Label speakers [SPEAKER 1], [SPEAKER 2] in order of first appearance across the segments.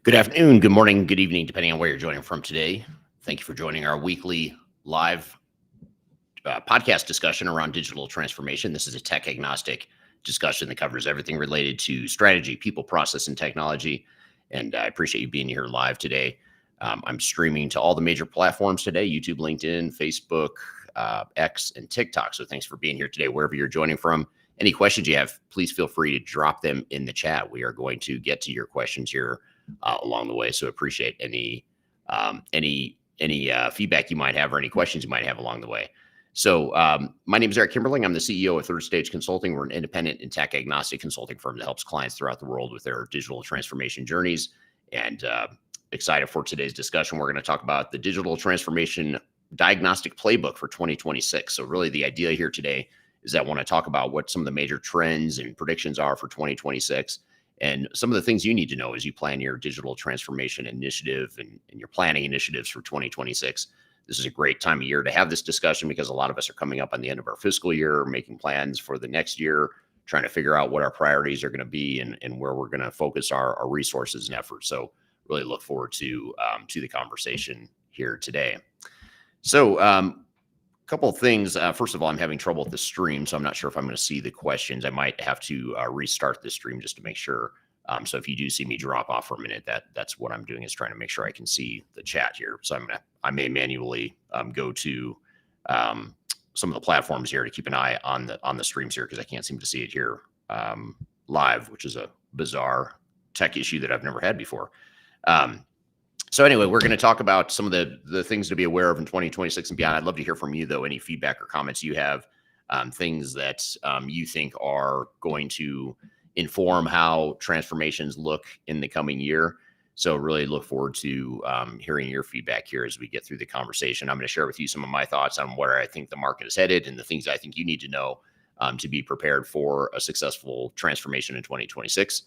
[SPEAKER 1] Good afternoon, good morning, good evening, depending on where you're joining from today. Thank you for joining our weekly live podcast discussion around digital transformation. This is a tech agnostic discussion that covers everything related to strategy, people, process, and technology. And I appreciate you being here live today. I'm streaming to all the major platforms today: YouTube, LinkedIn, Facebook, X, and TikTok. So thanks for being here today, wherever you're joining from. Any questions you have, please feel free to drop them in the chat. We are going to get to your questions here along the way. So appreciate any feedback you might have or any questions you might have along the way. So my name is Eric Kimberling. I'm the CEO of Third Stage Consulting. We're an independent and tech agnostic consulting firm that helps clients throughout the world with their digital transformation journeys. And excited for today's discussion. We're going to talk about the digital transformation diagnostic playbook for 2026. So really the idea here today is that I want to talk about what some of the major trends and predictions are for 2026. And some of the things you need to know as you plan your digital transformation initiative and your planning initiatives for 2026. This is a great time of year to have this discussion because a lot of us are coming up on the end of our fiscal year, making plans for the next year, trying to figure out what our priorities are going to be and where we're going to focus our resources and efforts. So really look forward to the conversation here today. So couple of things. First of all, I'm having trouble with the stream, so I'm not sure if I'm going to see the questions. I might have to restart the stream just to make sure. So if you do see me drop off for a minute, that's what I'm doing, is trying to make sure I can see the chat here. So I may manually go to some of the platforms here to keep an eye on the streams here, because I can't seem to see it here live, which is a bizarre tech issue that I've never had before. So anyway, we're going to talk about some of the things to be aware of in 2026 and beyond. I'd love to hear from you, though, any feedback or comments you have, things that you think are going to inform how transformations look in the coming year. So really look forward to hearing your feedback here as we get through the conversation. I'm going to share with you some of my thoughts on where I think the market is headed and the things I think you need to know to be prepared for a successful transformation in 2026.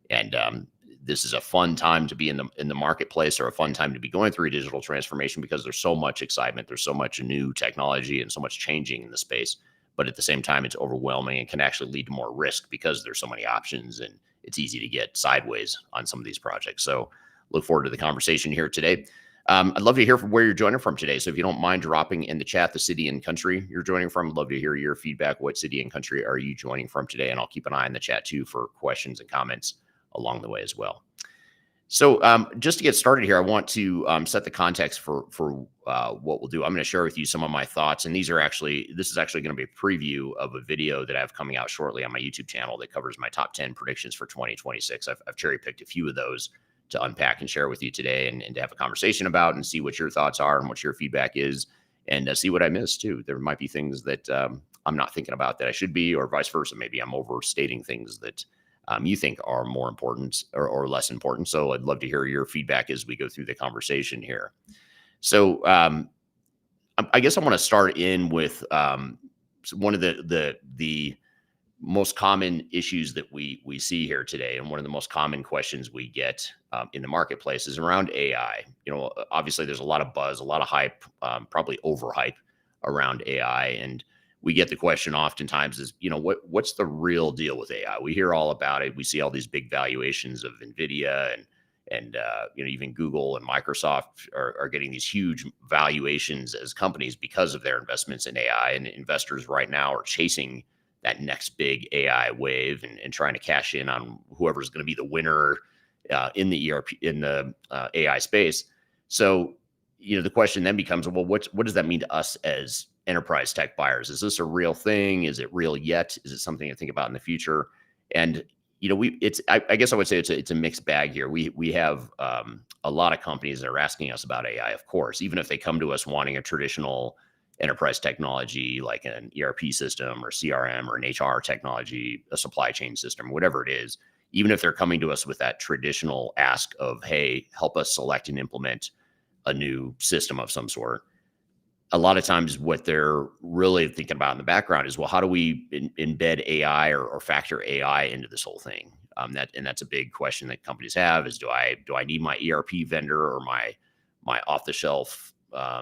[SPEAKER 1] And this is a fun time to be in the marketplace, or a fun time to be going through a digital transformation, because there's so much excitement, there's so much new technology and so much changing in the space. But at the same time, it's overwhelming and can actually lead to more risk because there's so many options and it's easy to get sideways on some of these projects. So look forward to the conversation here today. I'd love to hear from where you're joining from today. So if you don't mind dropping in the chat the city and country you're joining from, I'd love to hear your feedback. What city and country are you joining from today? And I'll keep an eye on the chat too for questions and comments along the way as well. So just to get started here, I want to set the context for what we'll do. I'm going to share with you some of my thoughts, and this is actually going to be a preview of a video that I have coming out shortly on my YouTube channel that covers my top 10 predictions for 2026. I've cherry picked a few of those to unpack and share with you today, and to have a conversation about and see what your thoughts are and what your feedback is, and see what I missed too. There might be things that I'm not thinking about that I should be, or vice versa. Maybe I'm overstating things that you think are more important or less important. So I'd love to hear your feedback as we go through the conversation here. So I guess I want to start in with one of the most common issues that we see here today, and one of the most common questions we get in the marketplace is around AI. You know, obviously there's a lot of buzz, a lot of hype, probably overhype around AI, and we get the question oftentimes is, you know, what's the real deal with AI? We hear all about it. We see all these big valuations of NVIDIA and you know, even Google and Microsoft are getting these huge valuations as companies because of their investments in AI. And investors right now are chasing that next big AI wave and trying to cash in on whoever's going to be the winner in the AI space. So, you know, the question then becomes, well, what does that mean to us as enterprise tech buyers? Is this a real thing? Is it real yet? Is it something to think about in the future? And you know, I guess I would say it's a mixed bag here. We have a lot of companies that are asking us about AI, of course, even if they come to us wanting a traditional enterprise technology like an ERP system or CRM or an HR technology, a supply chain system, whatever it is. Even if they're coming to us with that traditional ask of, hey, help us select and implement a new system of some sort, a lot of times what they're really thinking about in the background is, well, how do we embed AI or factor AI into this whole thing? That's a big question that companies have is, do I need my ERP vendor or my off the shelf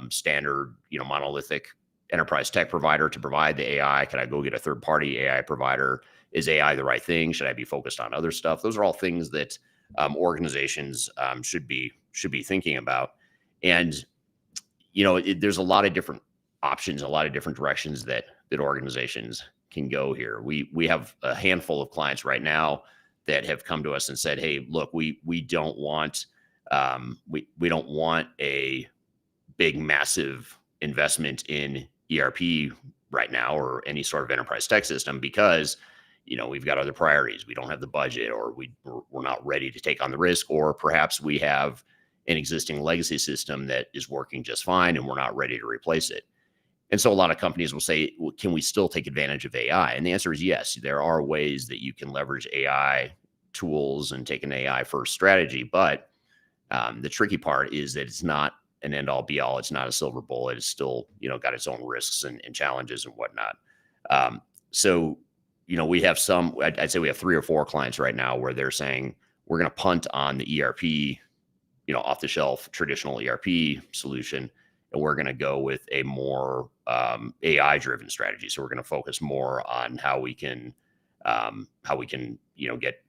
[SPEAKER 1] standard, you know, monolithic enterprise tech provider to provide the AI? Can I go get a third party AI provider? Is AI the right thing? Should I be focused on other stuff? Those are all things that organizations should be thinking about. And there's a lot of different options, a lot of different directions that organizations can go here. We have a handful of clients right now that have come to us and said, "Hey, look, we don't want we don't want a big, massive investment in ERP right now or any sort of enterprise tech system because we've got other priorities. We don't have the budget, or we're not ready to take on the risk, or perhaps we have an existing legacy system that is working just fine and we're not ready to replace it." And so a lot of companies will say, well, can we still take advantage of AI? And the answer is yes. There are ways that you can leverage AI tools and take an AI first strategy. But the tricky part is that it's not an end all be all. It's not a silver bullet. It's still, got its own risks and challenges and whatnot. So, we have I'd say we have 3 or 4 clients right now where they're saying we're going to punt on the ERP, off the shelf traditional ERP solution. And we're going to go with a more AI driven strategy. So we're going to focus more on how we can, get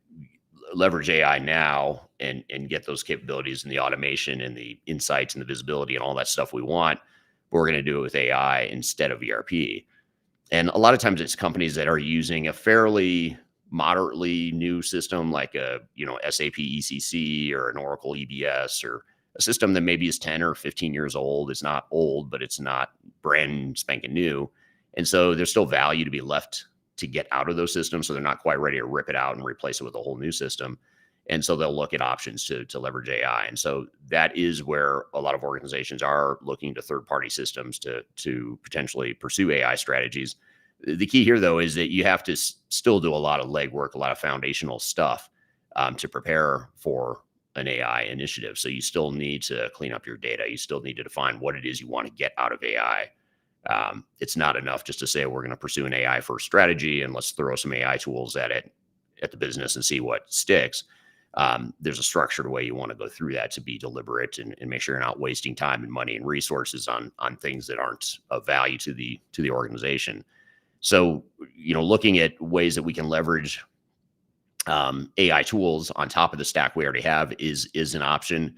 [SPEAKER 1] leverage AI now and get those capabilities and the automation and the insights and the visibility and all that stuff we want. But we're going to do it with AI instead of ERP. And a lot of times it's companies that are using a fairly moderately new system like a SAP ECC or an Oracle EBS or a system that maybe is 10 or 15 years old. It's not old, but it's not brand spanking new. And so there's still value to be left to get out of those systems. So they're not quite ready to rip it out and replace it with a whole new system. And so they'll look at options to leverage AI. And so that is where a lot of organizations are looking to third-party systems to potentially pursue AI strategies. The key here, though, is that you have to still do a lot of legwork, a lot of foundational stuff to prepare for an AI initiative. So you still need to clean up your data. You still need to define what it is you want to get out of AI. It's not enough just to say we're going to pursue an AI first strategy and let's throw some AI tools at it, at the business, and see what sticks. There's a structured way you want to go through that to be deliberate and make sure you're not wasting time and money and resources on things that aren't of value to the organization. So, looking at ways that we can leverage AI tools on top of the stack we already have is an option.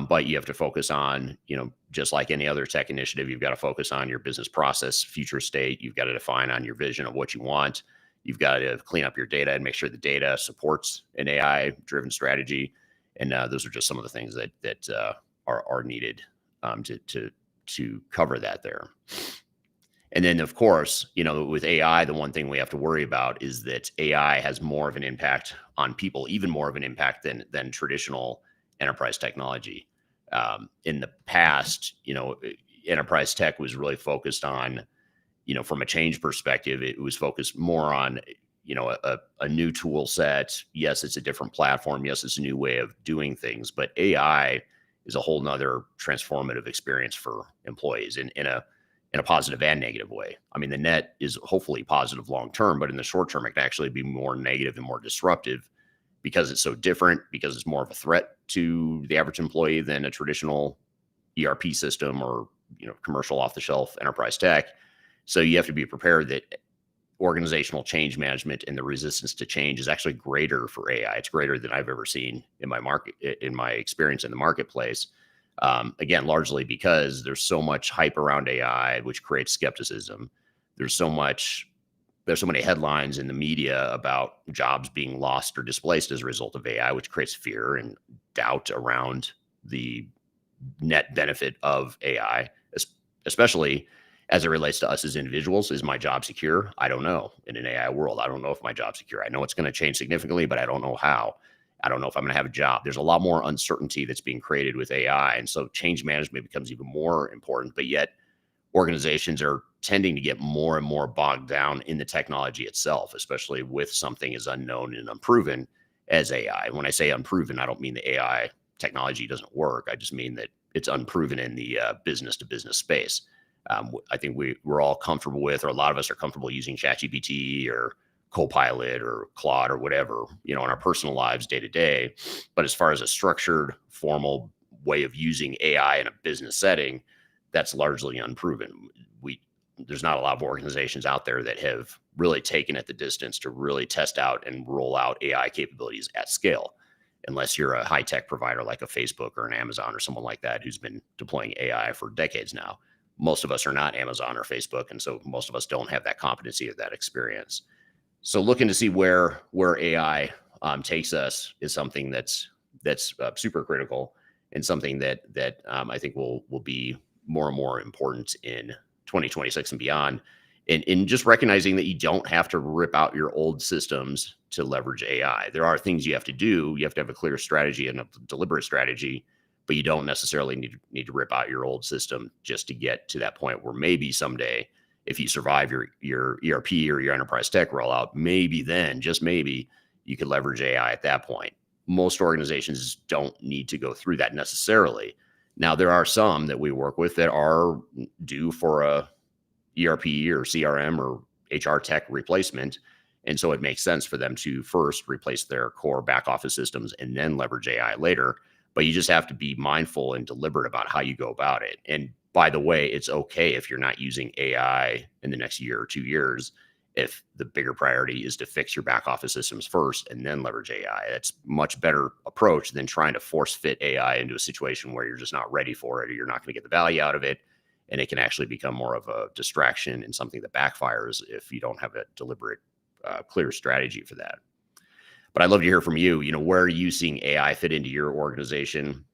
[SPEAKER 1] But you have to focus on, just like any other tech initiative, you've got to focus on your business process, future state. You've got to define on your vision of what you want. You've got to clean up your data and make sure the data supports an AI-driven strategy. And those are just some of the things that are needed to cover that there. And then, of course, with AI, the one thing we have to worry about is that AI has more of an impact on people, even more of an impact than traditional enterprise technology. In the past, enterprise tech was really focused on, from a change perspective, it was focused more on, a new tool set. Yes, it's a different platform. Yes, it's a new way of doing things. But AI is a whole nother transformative experience for employees in a positive and negative way. I mean, the net is hopefully positive long term, but in the short term, it can actually be more negative and more disruptive because it's so different, because it's more of a threat to the average employee than a traditional ERP system or commercial off-the-shelf enterprise tech. So you have to be prepared that organizational change management and the resistance to change is actually greater for AI. It's greater than I've ever seen in my experience in the marketplace. Again, largely because there's so much hype around AI, which creates skepticism. There's so many headlines in the media about jobs being lost or displaced as a result of AI, which creates fear and doubt around the net benefit of AI, especially as it relates to us as individuals. Is my job secure? I don't know. In an AI world, I don't know if my job's secure. I know it's going to change significantly, but I don't know how. I don't know if I'm going to have a job. There's a lot more uncertainty that's being created with AI. And so change management becomes even more important, but yet organizations are tending to get more and more bogged down in the technology itself, especially with something as unknown and unproven as AI. When I say unproven, I don't mean the AI technology doesn't work. I just mean that it's unproven in the business to business space. I think we're all comfortable with, or a lot of us are comfortable using ChatGPT or Copilot or Claude or whatever, in our personal lives day to day. But as far as a structured, formal way of using AI in a business setting, that's largely unproven. There's not a lot of organizations out there that have really taken it the distance to really test out and roll out AI capabilities at scale. unless you're a high-tech provider like a Facebook or an Amazon or someone like that who's been deploying AI for decades now. Most of us are not Amazon or Facebook, and so most of us don't have that competency or that experience. So looking to see where AI takes us is something that's super critical, and something that I think will be more and more important in 2026 and beyond. And just recognizing that you don't have to rip out your old systems to leverage AI. There are things you have to do. You have to have a clear strategy and a deliberate strategy, but you don't necessarily need to rip out your old system just to get to that point where maybe someday, if you survive your ERP or your enterprise tech rollout, maybe then, just maybe, you could leverage AI at that point. Most organizations don't need to go through that necessarily. Now, there are some that we work with that are due for a ERP or CRM or HR tech replacement. And so it makes sense for them to first replace their core back office systems and then leverage AI later. But you just have to be mindful and deliberate about how you go about it. And by the way, it's okay if you're not using AI in the next year or 2 years, if the bigger priority is to fix your back office systems first and then leverage AI. That's much better approach than trying to force fit AI into a situation where you're just not ready for it, or you're not going to get the value out of it. And it can actually become more of a distraction and something that backfires if you don't have a deliberate, clear strategy for that. But I'd love to hear from you. Where are you seeing AI fit into your organization?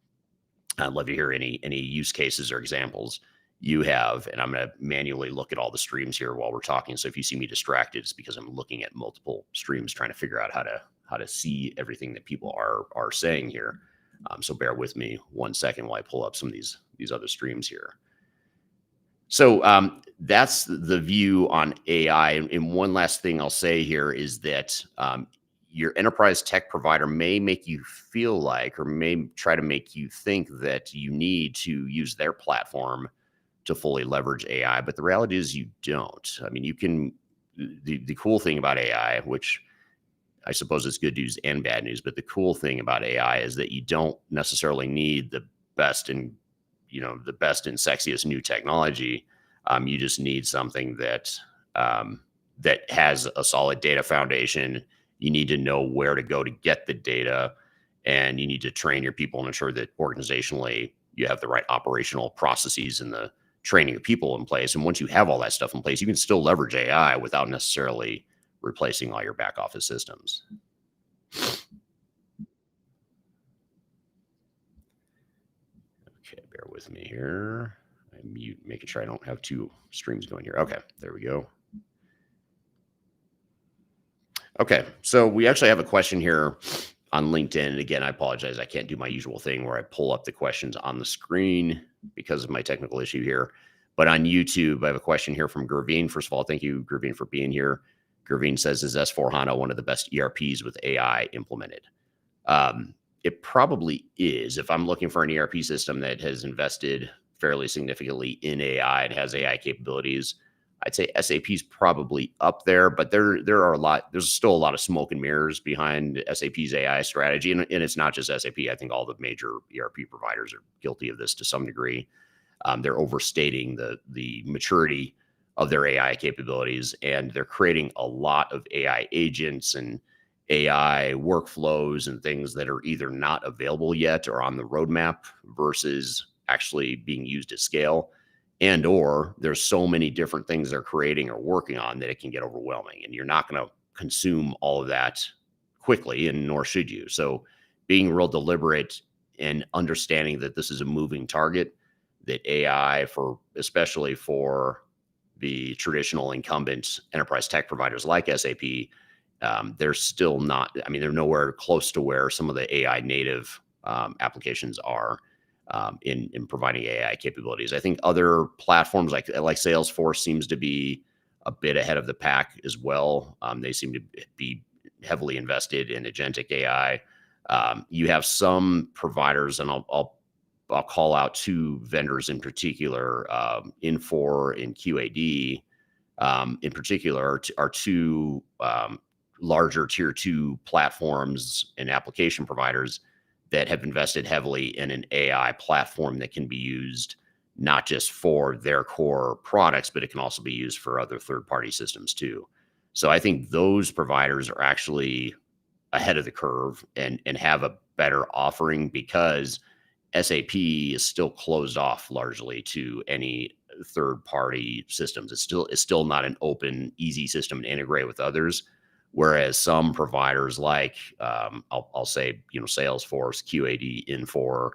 [SPEAKER 1] I'd love to hear any use cases or examples you have. And I'm going to manually look at all the streams here while we're talking. So if you see me distracted, it's because I'm looking at multiple streams trying to figure out how to see everything that people are saying here. So bear with me 1 second while I pull up some of these other streams here. So that's the view on AI. And one last thing I'll say here is that your enterprise tech provider may make you feel like, or may try to make you think that you need to use their platform to fully leverage AI. But the reality is you don't. I mean, you can, the cool thing about AI, which I suppose is good news and bad news, but the cool thing about AI is that you don't necessarily need the best and sexiest new technology. You just need something that has a solid data foundation. You need to know where to go to get the data, and you need to train your people and ensure that organizationally you have the right operational processes and the training of people in place. And once you have all that stuff in place, you can still leverage AI without necessarily replacing all your back office systems. Okay, bear with me here. I mute, making sure I don't have two streams going here. Okay, there we go. Okay, so we actually have a question here on LinkedIn. And again, I apologize. I can't do my usual thing where I pull up the questions on the screen because of my technical issue here. But on YouTube, I have a question here from Gurveen. First of all, thank you, Gurveen, for being here. Gurveen says, is S4HANA one of the best ERPs with AI implemented? It probably is. If I'm looking for an ERP system that has invested fairly significantly in AI and has AI capabilities, I'd say SAP is probably up there, but there's still a lot of smoke and mirrors behind SAP's AI strategy. And it's not just SAP. I think all the major ERP providers are guilty of this to some degree. They're overstating the maturity of their AI capabilities, and they're creating a lot of AI agents and AI workflows and things that are either not available yet or on the roadmap versus actually being used at scale. And or there's so many different things they're creating or working on that it can get overwhelming, and you're not going to consume all of that quickly, and nor should you. So being real deliberate and understanding that this is a moving target, that AI, especially for the traditional incumbent enterprise tech providers like SAP, they're still not, they're nowhere close to where some of the AI native applications are in providing AI capabilities. I think other platforms like Salesforce seems to be a bit ahead of the pack as well. They seem to be heavily invested in agentic AI. You have some providers, and I'll call out two vendors in particular, Infor and QAD in particular are two larger tier 2 platforms and application providers that have invested heavily in an AI platform that can be used not just for their core products, but it can also be used for other third-party systems too. So I think those providers are actually ahead of the curve and have a better offering, because SAP is still closed off largely to any third party systems. It's still not an open, easy system to integrate with others. Whereas some providers like I'll say, Salesforce, QAD, Infor,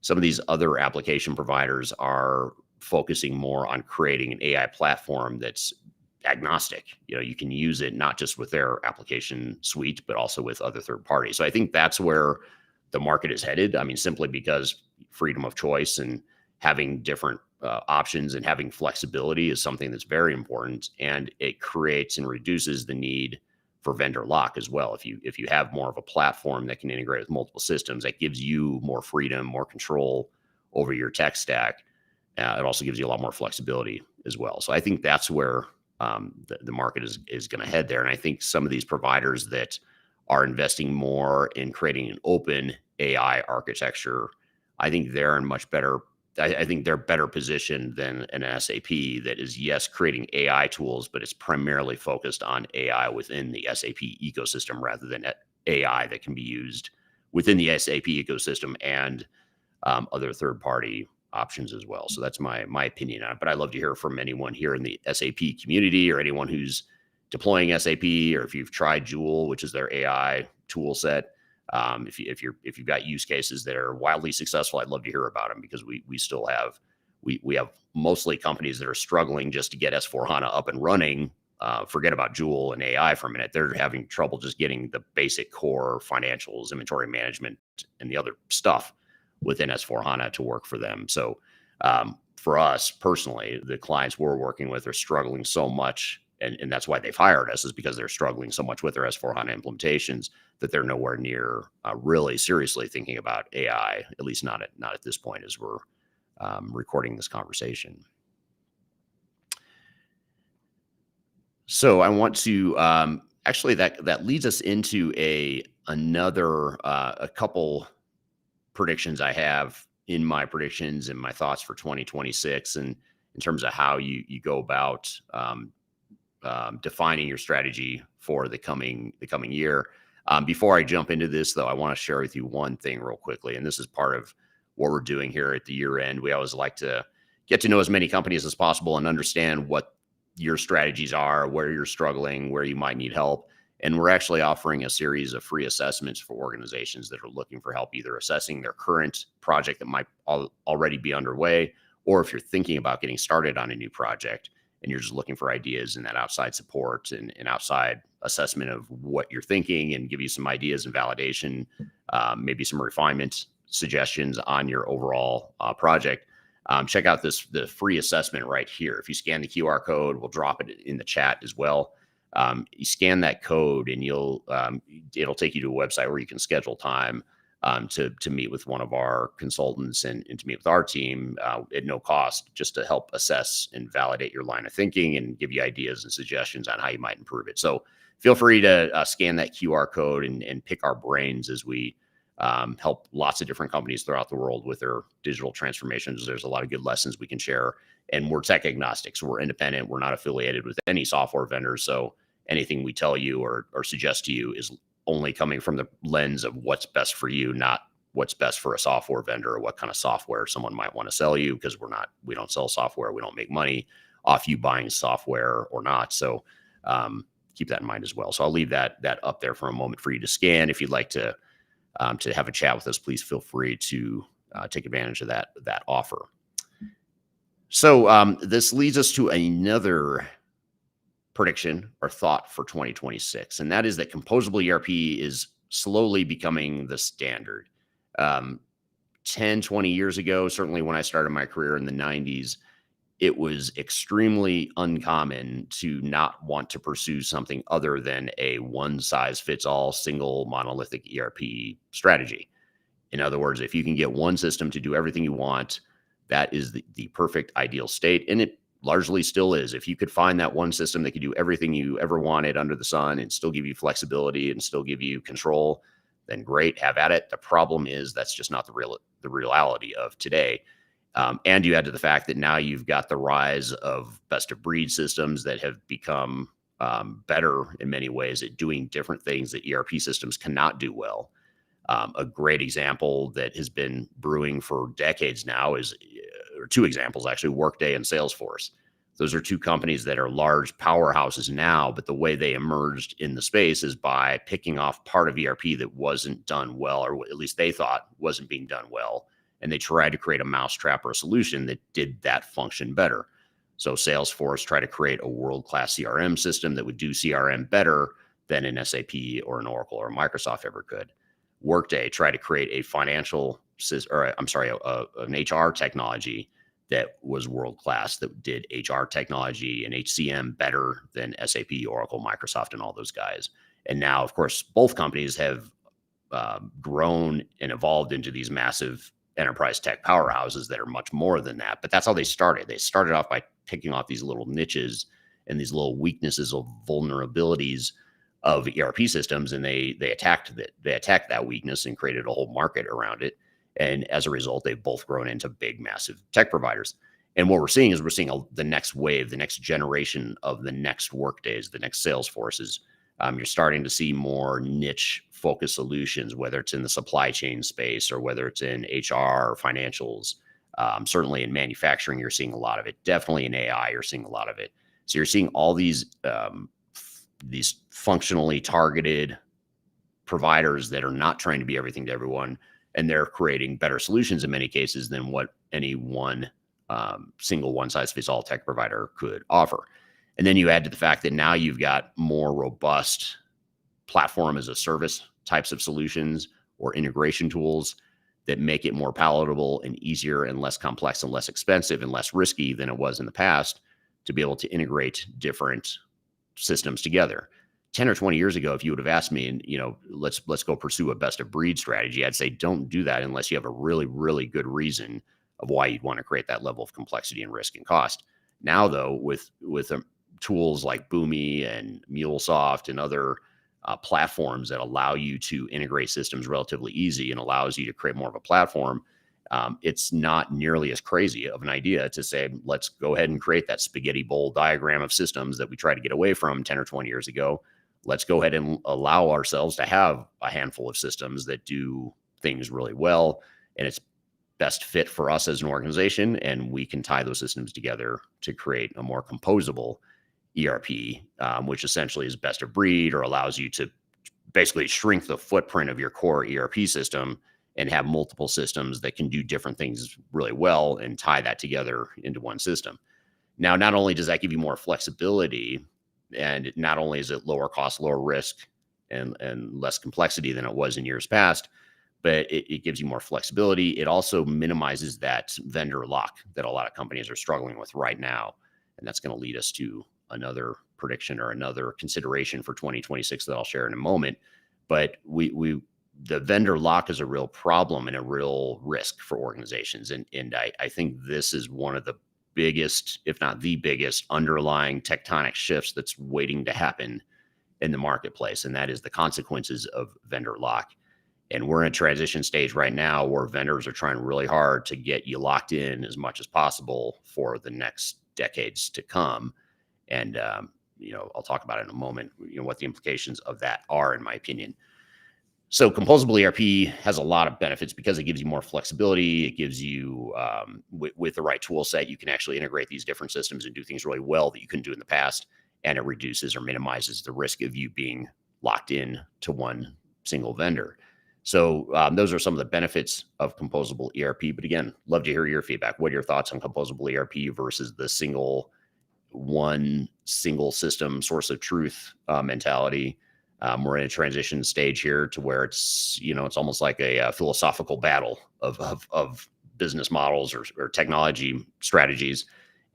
[SPEAKER 1] some of these other application providers are focusing more on creating an AI platform that's agnostic. You can use it not just with their application suite, but also with other third parties. So I think that's where the market is headed. I mean, simply because freedom of choice and having different options and having flexibility is something that's very important, and it creates and reduces the need for vendor lock as well. If you have more of a platform that can integrate with multiple systems, that gives you more freedom, more control over your tech stack. It also gives you a lot more flexibility as well. So I think that's where the market is going to head there. And I think some of these providers that are investing more in creating an open AI architecture, I think they're in much better. I think they're better positioned than an SAP that is, yes, creating AI tools, but it's primarily focused on AI within the SAP ecosystem rather than AI that can be used within the SAP ecosystem and other third-party options as well. So that's my opinion on it. But I'd love to hear from anyone here in the SAP community, or anyone who's deploying SAP, or if you've tried Joule, which is their AI tool set. If you've got use cases that are wildly successful, I'd love to hear about them, because we still have we have mostly companies that are struggling just to get S/4HANA up and running. Forget about Joule and AI for a minute. They're having trouble just getting the basic core financials, inventory management, and the other stuff within S/4HANA to work for them. So for us personally, the clients we're working with are struggling so much, and that's why they've hired us, is because they're struggling so much with their S/4HANA implementations that they're nowhere near really seriously thinking about AI, at least not at this point as we're recording this conversation. So I want to actually that leads us into a couple predictions I have in my predictions and my thoughts for 2026, and in terms of how you go about defining your strategy for the coming year. Before I jump into this, though, I want to share with you one thing real quickly, and this is part of what we're doing here at the year end. We always like to get to know as many companies as possible and understand what your strategies are, where you're struggling, where you might need help. And we're actually offering a series of free assessments for organizations that are looking for help, either assessing their current project that might already be underway, or if you're thinking about getting started on a new project and you're just looking for ideas and that outside support and outside assessment of what you're thinking, and give you some ideas and validation, maybe some refinement suggestions on your overall project. Check out the free assessment right here. If you scan the QR code, we'll drop it in the chat as well. You scan that code and it'll take you to a website where you can schedule time to meet with one of our consultants and to meet with our team at no cost, just to help assess and validate your line of thinking and give you ideas and suggestions on how you might improve it. So feel free to scan that QR code and pick our brains as we help lots of different companies throughout the world with their digital transformations. There's a lot of good lessons we can share, and we're tech agnostic. So we're independent. We're not affiliated with any software vendors. So anything we tell you or suggest to you is only coming from the lens of what's best for you, not what's best for a software vendor or what kind of software someone might want to sell you, because we don't sell software. We don't make money off you buying software or not. So keep that in mind as well. So I'll leave that up there for a moment for you to scan. If you'd like to have a chat with us, please feel free to take advantage of that offer. So this leads us to another prediction or thought for 2026, and that is that composable ERP is slowly becoming the standard. 10, 20 years ago, certainly when I started my career in the 90s, it was extremely uncommon to not want to pursue something other than a one-size-fits-all single monolithic ERP strategy. In other words, if you can get one system to do everything you want, that is the perfect ideal state. And it largely still is. If you could find that one system that could do everything you ever wanted under the sun and still give you flexibility and still give you control, then great, have at it. The problem is that's just not the reality of today. And you add to the fact that now you've got the rise of best of breed systems that have become better in many ways at doing different things that ERP systems cannot do well. A great example that has been brewing for decades now is, or two examples actually, Workday and Salesforce. Those are two companies that are large powerhouses now, but the way they emerged in the space is by picking off part of ERP that wasn't done well, or at least they thought wasn't being done well. And they tried to create a mousetrap or a solution that did that function better. So Salesforce tried to create a world-class CRM system that would do CRM better than an SAP or an Oracle or a Microsoft ever could. Workday tried to create a financial system, or I'm sorry, an HR technology that was world-class, that did HR technology and HCM better than SAP, Oracle, Microsoft, and all those guys. And now, of course, both companies have grown and evolved into these massive enterprise tech powerhouses that are much more than that. But that's how they started. They started off by picking off these little niches and these little weaknesses of vulnerabilities of ERP systems, and they attacked that weakness and created a whole market around it. And as a result, they've both grown into big, massive tech providers. And what we're seeing is the next wave, the next generation of the next Workdays, the next Salesforces. You're starting to see more niche focused solutions, whether it's in the supply chain space or whether it's in HR or financials. Certainly in manufacturing, you're seeing a lot of it. Definitely in AI, you're seeing a lot of it. So you're seeing all these functionally targeted providers that are not trying to be everything to everyone, and they're creating better solutions in many cases than what any one single one-size-fits-all tech provider could offer. And then you add to the fact that now you've got more robust platform as a service types of solutions or integration tools that make it more palatable and easier and less complex and less expensive and less risky than it was in the past to be able to integrate different systems together. 10 or 20 years ago, if you would have asked me, and let's go pursue a best of breed strategy, I'd say don't do that unless you have a really, really good reason of why you'd want to create that level of complexity and risk and cost. Now, though, with tools like Boomi and MuleSoft and other platforms that allow you to integrate systems relatively easy and allows you to create more of a platform, it's not nearly as crazy of an idea to say, let's go ahead and create that spaghetti bowl diagram of systems that we tried to get away from 10 or 20 years ago. Let's go ahead and allow ourselves to have a handful of systems that do things really well, and it's best fit for us as an organization, and we can tie those systems together to create a more composable ERP, which essentially is best of breed or allows you to basically shrink the footprint of your core ERP system and have multiple systems that can do different things really well and tie that together into one system. Now, not only does that give you more flexibility, and not only is it lower cost, lower risk, and less complexity than it was in years past, but it gives you more flexibility. It also minimizes that vendor lock that a lot of companies are struggling with right now. And that's going to lead us to another prediction or another consideration for 2026 that I'll share in a moment. But the vendor lock is a real problem and a real risk for organizations. And I think this is one of the biggest, if not the biggest, underlying tectonic shifts that's waiting to happen in the marketplace. And that is the consequences of vendor lock. And we're in a transition stage right now where vendors are trying really hard to get you locked in as much as possible for the next decades to come. And, I'll talk about it in a moment, what the implications of that are, in my opinion. So composable ERP has a lot of benefits because it gives you more flexibility. It gives you, with the right tool set, you can actually integrate these different systems and do things really well that you couldn't do in the past. And it reduces or minimizes the risk of you being locked in to one single vendor. So those are some of the benefits of composable ERP. But again, love to hear your feedback. What are your thoughts on composable ERP versus the one single system source of truth mentality? We're in a transition stage here to where it's almost like a philosophical battle of business models or technology strategies.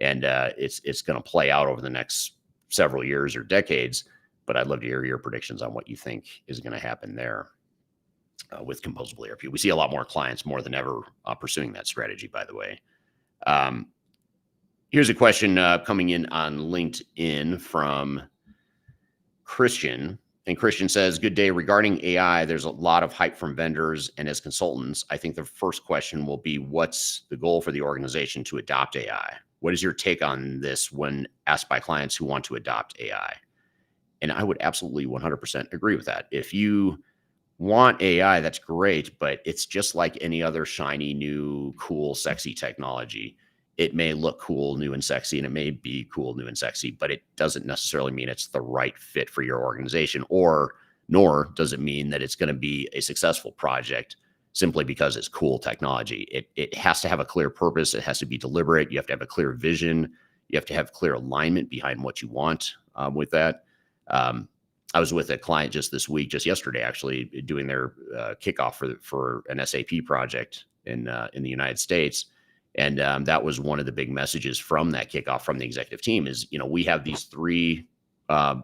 [SPEAKER 1] And it's going to play out over the next several years or decades. But I'd love to hear your predictions on what you think is going to happen there. With composable ERP. We see a lot more clients more than ever pursuing that strategy, by the way. Here's a question coming in on LinkedIn from Christian. And Christian says, good day. Regarding AI, there's a lot of hype from vendors and as consultants. I think the first question will be, what's the goal for the organization to adopt AI? What is your take on this when asked by clients who want to adopt AI? And I would absolutely 100% agree with that. If you want AI, that's great, but it's just like any other shiny, new, cool, sexy technology. It may look cool, new, and sexy, and it may be cool, new, and sexy, but it doesn't necessarily mean it's the right fit for your organization, or nor does it mean that it's going to be a successful project simply because it's cool technology. It has to have a clear purpose. It has to be deliberate. You have to have a clear vision. You have to have clear alignment behind what you want with that. Um, I was with a client just this week, just yesterday, actually, doing their kickoff for an SAP project in the United States, and that was one of the big messages from that kickoff from the executive team is, we have these three uh,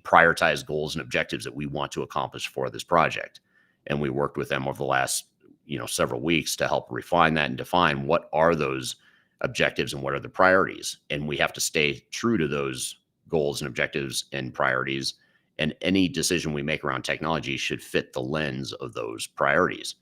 [SPEAKER 1] prioritized goals and objectives that we want to accomplish for this project, and we worked with them over the last several weeks to help refine that and define what are those objectives and what are the priorities, and we have to stay true to those goals and objectives and priorities, and any decision we make around technology should fit the lens of those priorities.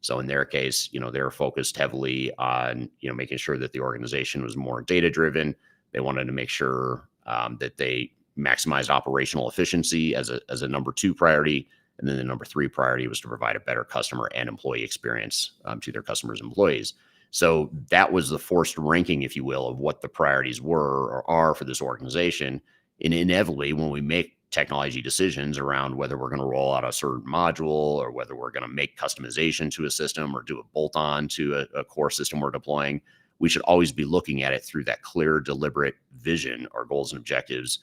[SPEAKER 1] So in their case, they're focused heavily on, making sure that the organization was more data driven. They wanted to make sure that they maximized operational efficiency as a number two priority. And then the number three priority was to provide a better customer and employee experience to their customers and employees. So that was the forced ranking, if you will, of what the priorities were or are for this organization. And inevitably, when we make technology decisions around whether we're going to roll out a certain module or whether we're going to make customization to a system or do a bolt on to a core system we're deploying, we should always be looking at it through that clear, deliberate vision, our goals and objectives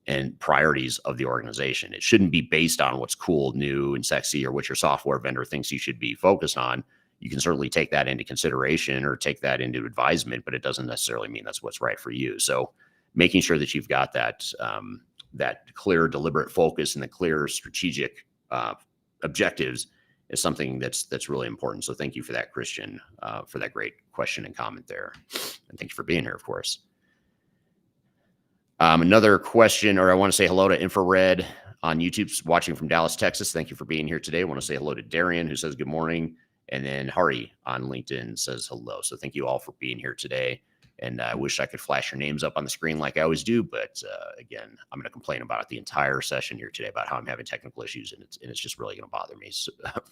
[SPEAKER 1] and priorities of the organization. It shouldn't be based on what's cool, new, and sexy, or what your software vendor thinks you should be focused on. You can certainly take that into consideration or take that into advisement, but it doesn't necessarily mean that's what's right for you. So making sure that you've got that clear, deliberate focus and the clear strategic objectives is something that's really important. So thank you for that, Christian, for that great question and comment there. And thank you for being here, of course. Another question, or I want to say hello to Infrared on YouTube, watching from Dallas, Texas. Thank you for being here today. I want to say hello to Darian, who says good morning. And then Hari on LinkedIn says hello. So thank you all for being here today. And I wish I could flash your names up on the screen like I always do. But again, I'm going to complain about it the entire session here today about how I'm having technical issues. And it's just really going to bother me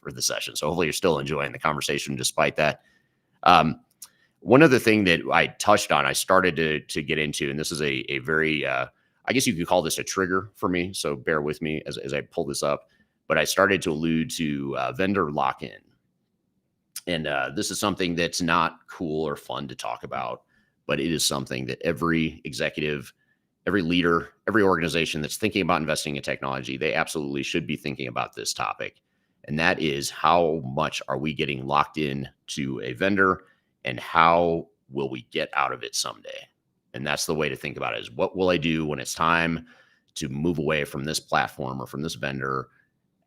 [SPEAKER 1] for the session. So hopefully you're still enjoying the conversation despite that. One other thing that I touched on, I started to get into, and this is a very, I guess you could call this a trigger for me. So bear with me as I pull this up. But I started to allude to vendor lock-in. And this is something that's not cool or fun to talk about, but it is something that every executive, every leader, every organization that's thinking about investing in technology, they absolutely should be thinking about this topic. And that is, how much are we getting locked in to a vendor, and how will we get out of it someday? And that's the way to think about it, is what will I do when it's time to move away from this platform or from this vendor?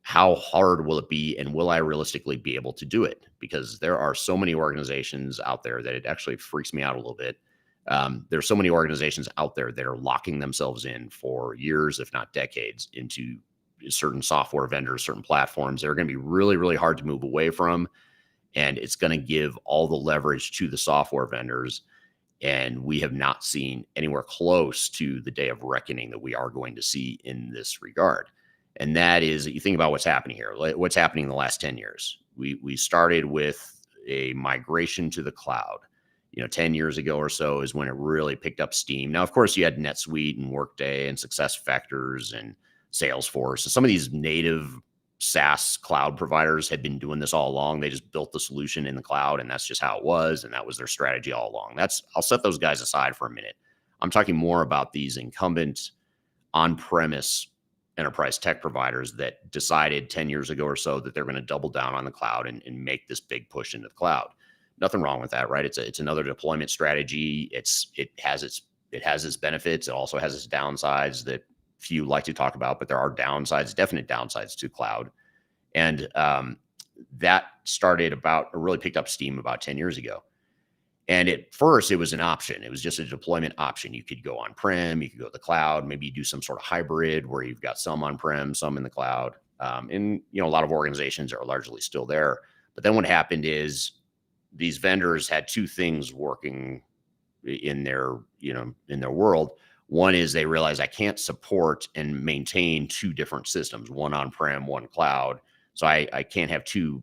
[SPEAKER 1] How hard will it be, and will I realistically be able to do it? Because there are so many organizations out there that it actually freaks me out a little bit. There's so many organizations out there that are locking themselves in for years, if not decades, into certain software vendors, certain platforms. They're going to be really, really hard to move away from. And it's going to give all the leverage to the software vendors. And we have not seen anywhere close to the day of reckoning that we are going to see in this regard. And that is, you think about what's happening here, what's happening in the last 10 years. We started with a migration to the cloud. 10 years ago or so is when it really picked up steam. Now, of course, you had NetSuite and Workday and SuccessFactors and Salesforce. So some of these native SaaS cloud providers had been doing this all along. They just built the solution in the cloud, and that's just how it was. And that was their strategy all along. I'll set those guys aside for a minute. I'm talking more about these incumbent on-premise enterprise tech providers that decided 10 years ago or so that they're going to double down on the cloud and make this big push into the cloud. Nothing wrong with that, right? It's another deployment strategy. It has its benefits. It also has its downsides that few like to talk about, but there are downsides, definite downsides to cloud. And that started really picked up steam about 10 years ago. And at first it was an option. It was just a deployment option. You could go on-prem, you could go to the cloud, maybe you do some sort of hybrid where you've got some on-prem, some in the cloud. And a lot of organizations are largely still there. But then what happened is these vendors had two things working in their world. One is they realize I can't support and maintain two different systems, one on-prem, one cloud. So I can't have two,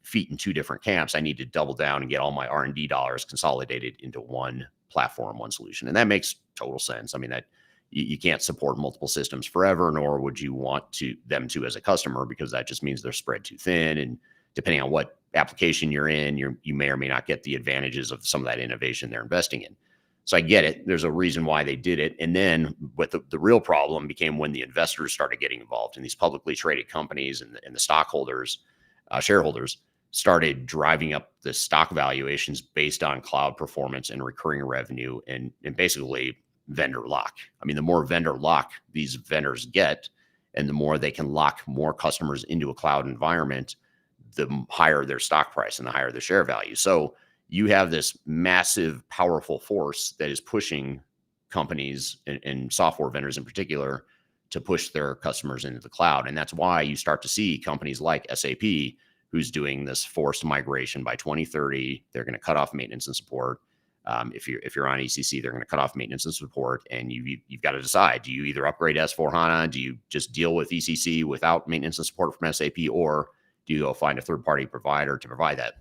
[SPEAKER 1] feet in two different camps. I need to double down and get all my R&D dollars consolidated into one platform, one solution. And that makes total sense. I mean, that you can't support multiple systems forever, nor would you want them to as a customer, because that just means they're spread too thin. And depending on what application you're in, you may or may not get the advantages of some of that innovation they're investing in. So I get it. There's a reason why they did it. And then what the real problem became when the investors started getting involved in these publicly traded companies, and the stockholders, shareholders started driving up the stock valuations based on cloud performance and recurring revenue, and basically vendor lock. I mean, the more vendor lock these vendors get, and the more they can lock more customers into a cloud environment, the higher their stock price and the higher the share value. So you have this massive, powerful force that is pushing companies and software vendors in particular to push their customers into the cloud. And that's why you start to see companies like SAP, who's doing this forced migration by 2030. They're going to cut off maintenance and support. If you're on ECC, they're going to cut off maintenance and support, and you've got to decide: do you either upgrade to S/4HANA, do you just deal with ECC without maintenance and support from SAP, or do you go find a third-party provider to provide that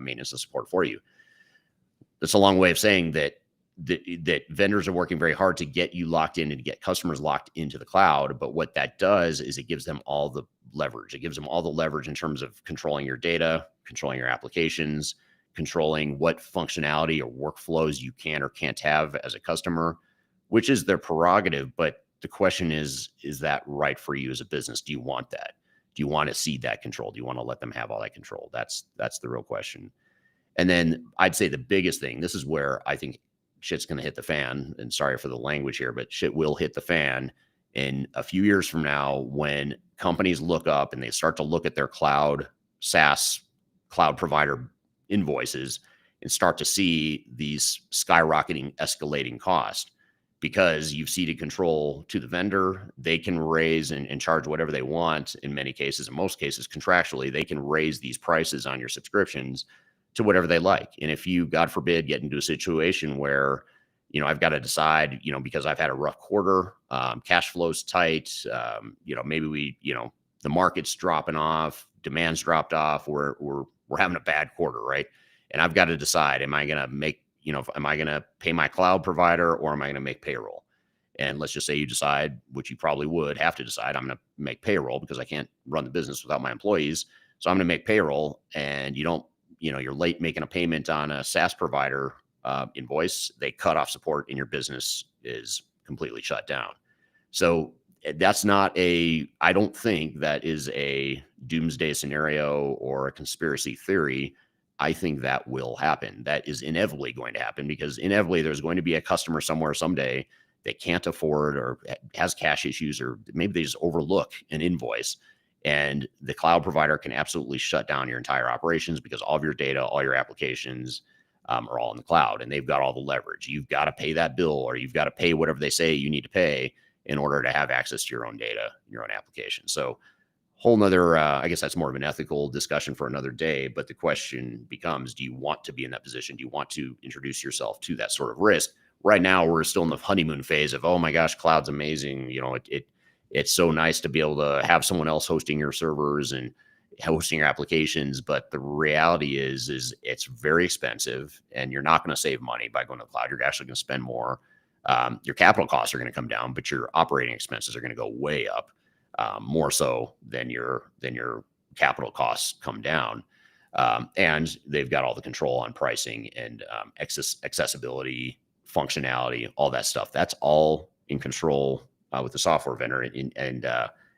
[SPEAKER 1] maintenance and support for you? That's a long way of saying that vendors are working very hard to get you locked in and get customers locked into the cloud. But what that does is it gives them all the leverage. It gives them all the leverage in terms of controlling your data, controlling your applications, controlling what functionality or workflows you can or can't have as a customer, which is their prerogative. But the question is that right for you as a business? Do you want that? Do you want to cede that control? Do you want to let them have all that control? That's the real question. And then I'd say the biggest thing, this is where I think shit's going to hit the fan, and sorry for the language here, but shit will hit the fan in a few years from now, when companies look up and they start to look at their SaaS cloud provider invoices and start to see these skyrocketing, escalating costs, because you've ceded control to the vendor. They can raise and charge whatever they want. In many cases, in most cases, contractually, they can raise these prices on your subscriptions to whatever they like. And if you, God forbid, get into a situation where, I've got to decide, because I've had a rough quarter, cash flow's tight, maybe the market's dropping off, demand's dropped off, we're having a bad quarter, right? And I've got to decide, am I going to pay my cloud provider, or am I going to make payroll? And let's just say you decide, which you probably would have to decide, I'm going to make payroll because I can't run the business without my employees. So I'm going to make payroll, and you're late making a payment on a SaaS provider invoice, they cut off support, and your business is completely shut down. So I don't think that is a doomsday scenario or a conspiracy theory. I think that will happen. That is inevitably going to happen, because inevitably there's going to be a customer somewhere someday that can't afford, or has cash issues, or maybe they just overlook an invoice. And the cloud provider can absolutely shut down your entire operations, because all of your data, all your applications are all in the cloud, and they've got all the leverage. You've got to pay that bill, or you've got to pay whatever they say you need to pay in order to have access to your own data, your own application. So whole nother, I guess that's more of an ethical discussion for another day. But the question becomes, do you want to be in that position? Do you want to introduce yourself to that sort of risk? Right now, we're still in the honeymoon phase of, oh my gosh, cloud's amazing. It's so nice to be able to have someone else hosting your servers and hosting your applications. But the reality is it's very expensive, and you're not going to save money by going to the cloud. You're actually going to spend more. Your capital costs are going to come down, but your operating expenses are going to go way up, more so than your capital costs come down. And they've got all the control on pricing and accessibility, functionality, all that stuff. That's all in control with the software vendor. And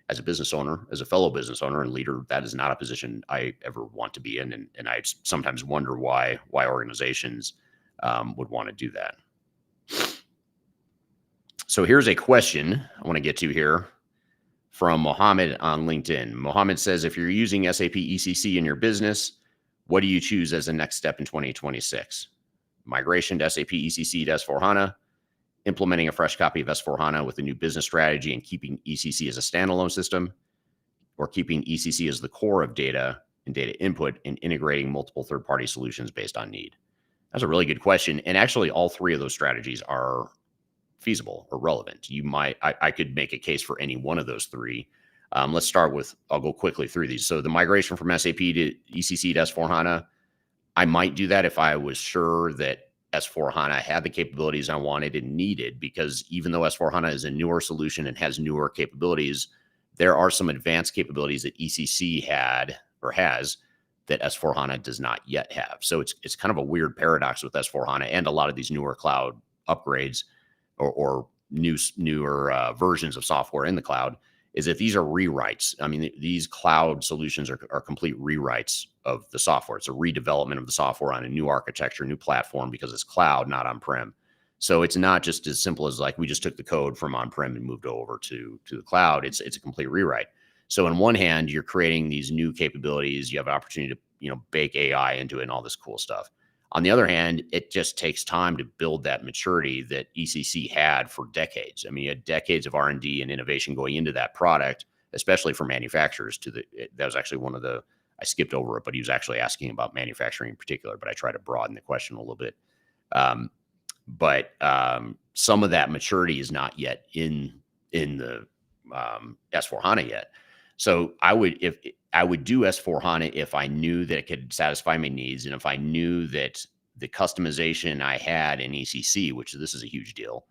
[SPEAKER 1] as a business owner, as a fellow business owner and leader, that is not a position I ever want to be in. And I sometimes wonder why organizations would want to do that. So here's a question I want to get to here from Mohammed on LinkedIn. Mohammed says, if you're using SAP ECC in your business, what do you choose as the next step in 2026? Migration to SAP ECC to S/4HANA, implementing a fresh copy of S/4HANA with a new business strategy and keeping ECC as a standalone system, or keeping ECC as the core of data and data input and integrating multiple third-party solutions based on need? That's a really good question. And actually, all three of those strategies are feasible or relevant. I could make a case for any one of those three. Let's start with, I'll go quickly through these. So the migration from SAP to ECC to S4HANA, I might do that if I was sure that S4HANA had the capabilities I wanted and needed, because even though S4HANA is a newer solution and has newer capabilities, there are some advanced capabilities that ECC had or has that S4HANA does not yet have. So it's kind of a weird paradox with S4HANA and a lot of these newer cloud upgrades or newer versions of software in the cloud, is that these are rewrites. I mean, these cloud solutions are complete rewrites of the software. It's a redevelopment of the software on a new architecture, new platform, because it's cloud, not on-prem. So it's not just as simple as like we just took the code from on-prem and moved over to the cloud. It's a complete rewrite. So on one hand, you're creating these new capabilities. You have an opportunity to bake AI into it and all this cool stuff. On the other hand, it just takes time to build that maturity that ECC had for decades. I mean, you had decades of R&D and innovation going into that product, especially for manufacturers. That was actually one of the, I skipped over it, but he was actually asking about manufacturing in particular, but I try to broaden the question a little bit. But some of that maturity is not yet in the S4HANA yet. So I would do S4HANA if I knew that it could satisfy my needs, and if I knew that the customization I had in ECC, which this is a huge deal,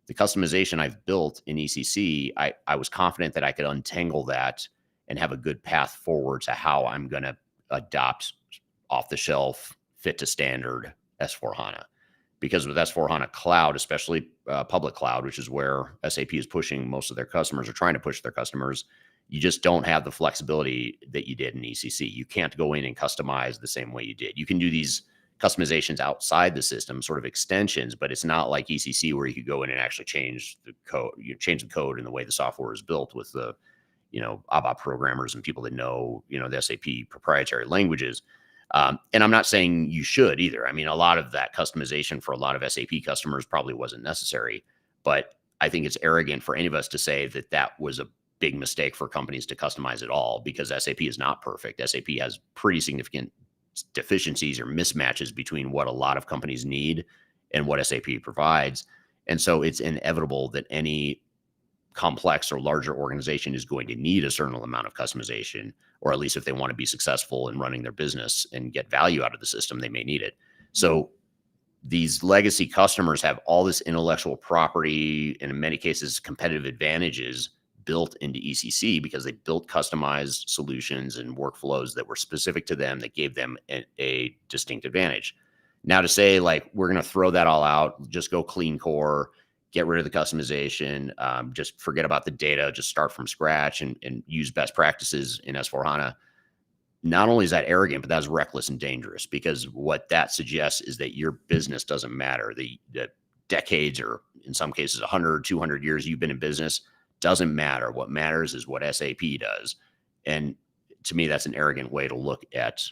[SPEAKER 1] the customization I've built in ECC, I was confident that I could untangle that and have a good path forward to how I'm going to adopt off-the-shelf, fit-to-standard S4HANA. Because with S4HANA Cloud, especially public cloud, which is where SAP is pushing most of their customers or trying to push their customers, you just don't have the flexibility that you did in ECC. You can't go in and customize the same way you did. You can do these customizations outside the system, sort of extensions, but it's not like ECC where you could go in and actually change the code. You change the code in the way the software is built with the, ABAP programmers and people that know, the SAP proprietary languages. And I'm not saying you should either. I mean, a lot of that customization for a lot of SAP customers probably wasn't necessary, but I think it's arrogant for any of us to say that that was a big mistake for companies to customize it all, because SAP is not perfect. SAP has pretty significant deficiencies or mismatches between what a lot of companies need and what SAP provides. And so it's inevitable that any complex or larger organization is going to need a certain amount of customization, or at least if they want to be successful in running their business and get value out of the system, they may need it. So these legacy customers have all this intellectual property and in many cases competitive advantages built into ECC because they built customized solutions and workflows that were specific to them, that gave them a distinct advantage. Now to say like, we're going to throw that all out, just go clean core, get rid of the customization, just forget about the data, just start from scratch and use best practices in S4HANA. Not only is that arrogant, but that's reckless and dangerous, because what that suggests is that your business doesn't matter. The decades, or in some cases 100, 200 years you've been in business, doesn't matter. What matters is what SAP does. And to me, that's an arrogant way to look at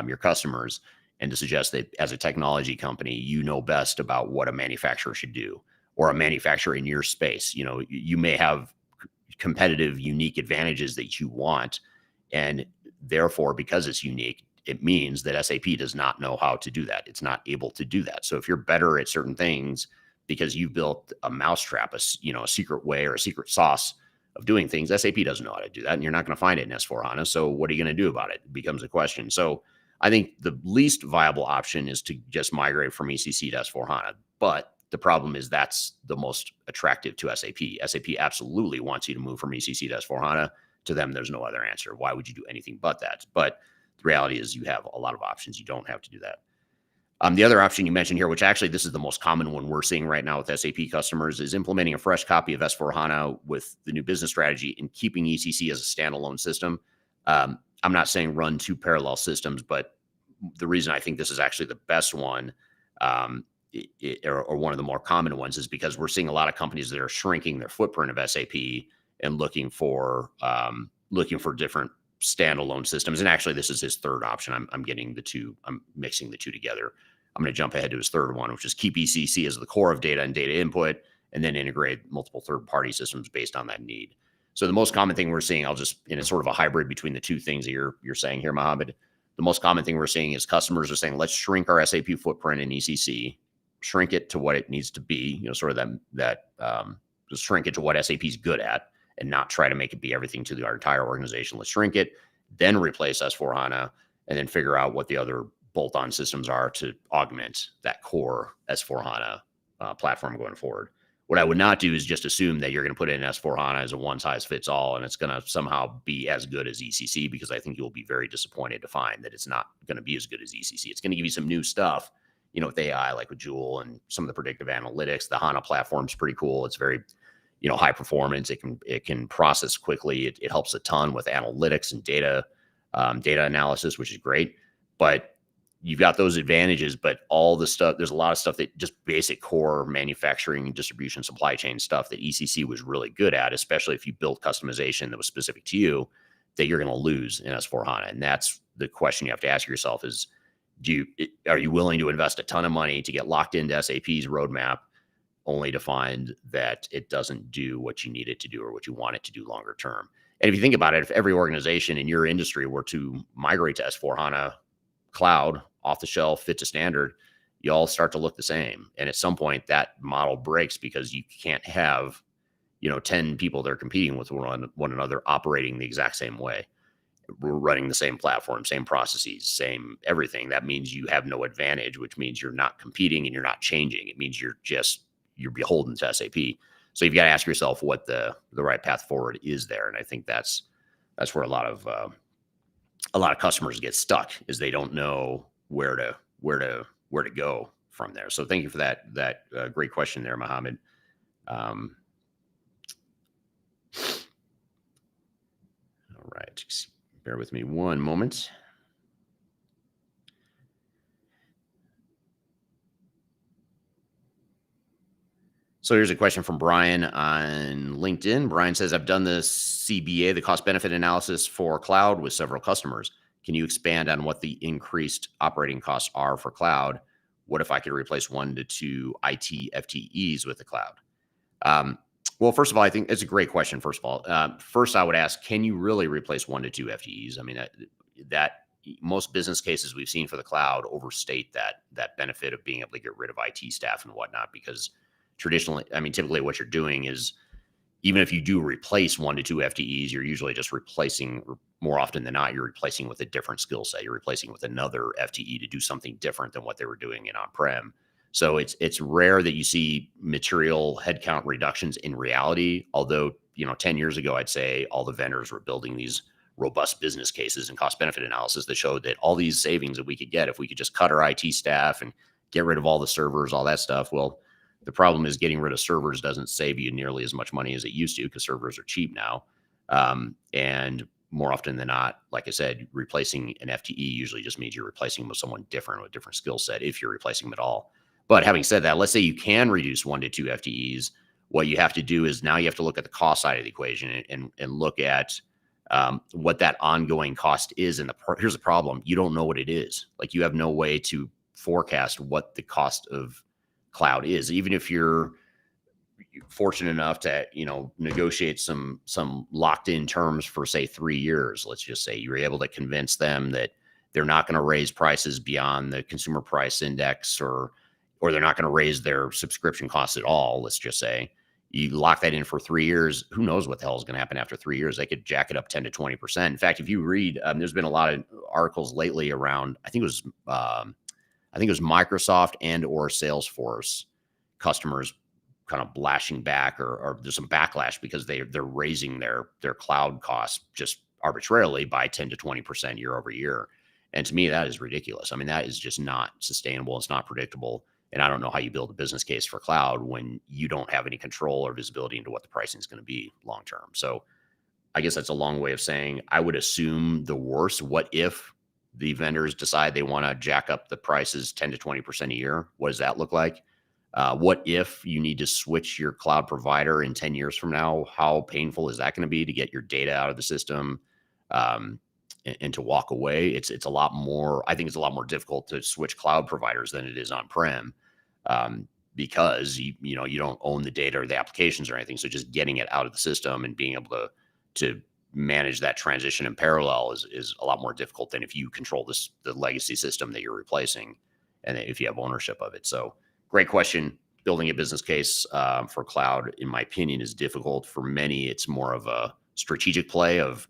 [SPEAKER 1] your customers, and to suggest that as a technology company, you know best about what a manufacturer should do, or a manufacturer in your space. You may have competitive, unique advantages that you want. And therefore, because it's unique, it means that SAP does not know how to do that. It's not able to do that. So if you're better at certain things because you built a mousetrap, a secret way or a secret sauce of doing things, SAP doesn't know how to do that, and you're not going to find it in S4HANA. So what are you going to do about it? It becomes a question. So I think the least viable option is to just migrate from ECC to S4HANA. But the problem is that's the most attractive to SAP. SAP absolutely wants you to move from ECC to S4HANA. To them, there's no other answer. Why would you do anything but that? But the reality is you have a lot of options. You don't have to do that. The other option you mentioned here, which actually this is the most common one we're seeing right now with SAP customers, is implementing a fresh copy of S4HANA with the new business strategy and keeping ECC as a standalone system. I'm not saying run two parallel systems, but the reason I think this is actually the best one, or one of the more common ones, is because we're seeing a lot of companies that are shrinking their footprint of SAP and looking for different standalone systems. And actually, this is his third option. I'm mixing the two together. I'm going to jump ahead to his third one, which is keep ECC as the core of data and data input, and then integrate multiple third-party systems based on that need. So the most common thing we're seeing, it's sort of a hybrid between the two things that you're saying here, Mohammed. The most common thing we're seeing is customers are saying, let's shrink our SAP footprint in ECC, shrink it to what it needs to be, sort of just shrink it to what SAP is good at and not try to make it be everything to our entire organization. Let's shrink it, then replace S4HANA, and then figure out what the other bolt-on systems are to augment that core S4HANA platform going forward. What I would not do is just assume that you're going to put in S4HANA as a one-size-fits-all and it's going to somehow be as good as ECC, because I think you'll be very disappointed to find that it's not going to be as good as ECC. It's going to give you some new stuff, with AI, like with Joule and some of the predictive analytics. The HANA platform is pretty cool. It's very, high performance. It can process quickly. It helps a ton with analytics and data analysis, which is great. But you've got those advantages, but all the stuff, there's a lot of stuff that just basic core manufacturing, distribution, supply chain stuff that ECC was really good at, especially if you built customization that was specific to you, that you're going to lose in S4HANA. And that's the question you have to ask yourself is, are you willing to invest a ton of money to get locked into SAP's roadmap only to find that it doesn't do what you need it to do or what you want it to do longer term? And if you think about it, if every organization in your industry were to migrate to S4HANA cloud, off the shelf, fit to standard, you all start to look the same. And at some point that model breaks, because you can't have, 10 people that are competing with one another operating the exact same way. We're running the same platform, same processes, same everything. That means you have no advantage, which means you're not competing and you're not changing. It means you're beholden to SAP. So you've got to ask yourself what the right path forward is there. And I think that's where a lot of customers get stuck, is they don't know where to go from there. So thank you for that great question there, Mohammed. All right, just bear with me one moment. So here's a question from Brian on LinkedIn. Brian says, I've done the CBA, the cost benefit analysis for cloud, with several customers. Can you expand on what the increased operating costs are for cloud? What if I could replace 1 to 2 IT FTEs with the cloud? Well, first of all, I think it's a great question. First of all, first I would ask, can you really replace 1 to 2 FTEs? I mean, that most business cases we've seen for the cloud overstate that benefit of being able to get rid of IT staff and whatnot, because typically what you're doing is, even if you do replace 1 to 2 FTEs, you're usually just replacing, more often than not, you're replacing with a different skill set. You're replacing with another FTE to do something different than what they were doing in on-prem. So it's rare that you see material headcount reductions in reality. Although, 10 years ago, I'd say all the vendors were building these robust business cases and cost benefit analysis that showed that all these savings that we could get if we could just cut our IT staff and get rid of all the servers, all that stuff. Well, the problem is getting rid of servers doesn't save you nearly as much money as it used to, because servers are cheap now. And more often than not, like I said, replacing an FTE usually just means you're replacing them with someone different, with a different skill set, if you're replacing them at all. But having said that, let's say you can reduce 1 to 2 FTEs. What you have to do is now you have to look at the cost side of the equation and look at what that ongoing cost is. And here's the problem. You don't know what it is. Like, you have no way to forecast what the cost of cloud is, even if you're fortunate enough to negotiate some locked in terms for, say, 3 years. Let's just say you're able to convince them that they're not going to raise prices beyond the consumer price index, or they're not going to raise their subscription costs at all. Let's just say you lock that in for 3 years. Who knows what the hell is going to happen after 3 years? They could jack it up 10 to 20%. In fact, if you read, there's been a lot of articles lately around, I think it was Microsoft and or Salesforce customers kind of lashing back, or there's some backlash because they're raising their cloud costs just arbitrarily by 10 to 20% year over year. And to me, that is ridiculous. I mean, that is just not sustainable. It's not predictable. And I don't know how you build a business case for cloud when you don't have any control or visibility into what the pricing is going to be long term. So I guess that's a long way of saying I would assume the worst. What if the vendors decide they want to jack up the prices 10 to 20% a year? What does that look like? What if you need to switch your cloud provider in 10 years from now? How painful is that going to be to get your data out of the system and to walk away? It's a lot more. I think it's a lot more difficult to switch cloud providers than it is on-prem, because you don't own the data or the applications or anything. So just getting it out of the system and being able to manage that transition in parallel is a lot more difficult than if you control the legacy system that you're replacing, and if you have ownership of it. So Great question. Building a business case for cloud, in my opinion, is difficult. For many, it's more of a strategic play of,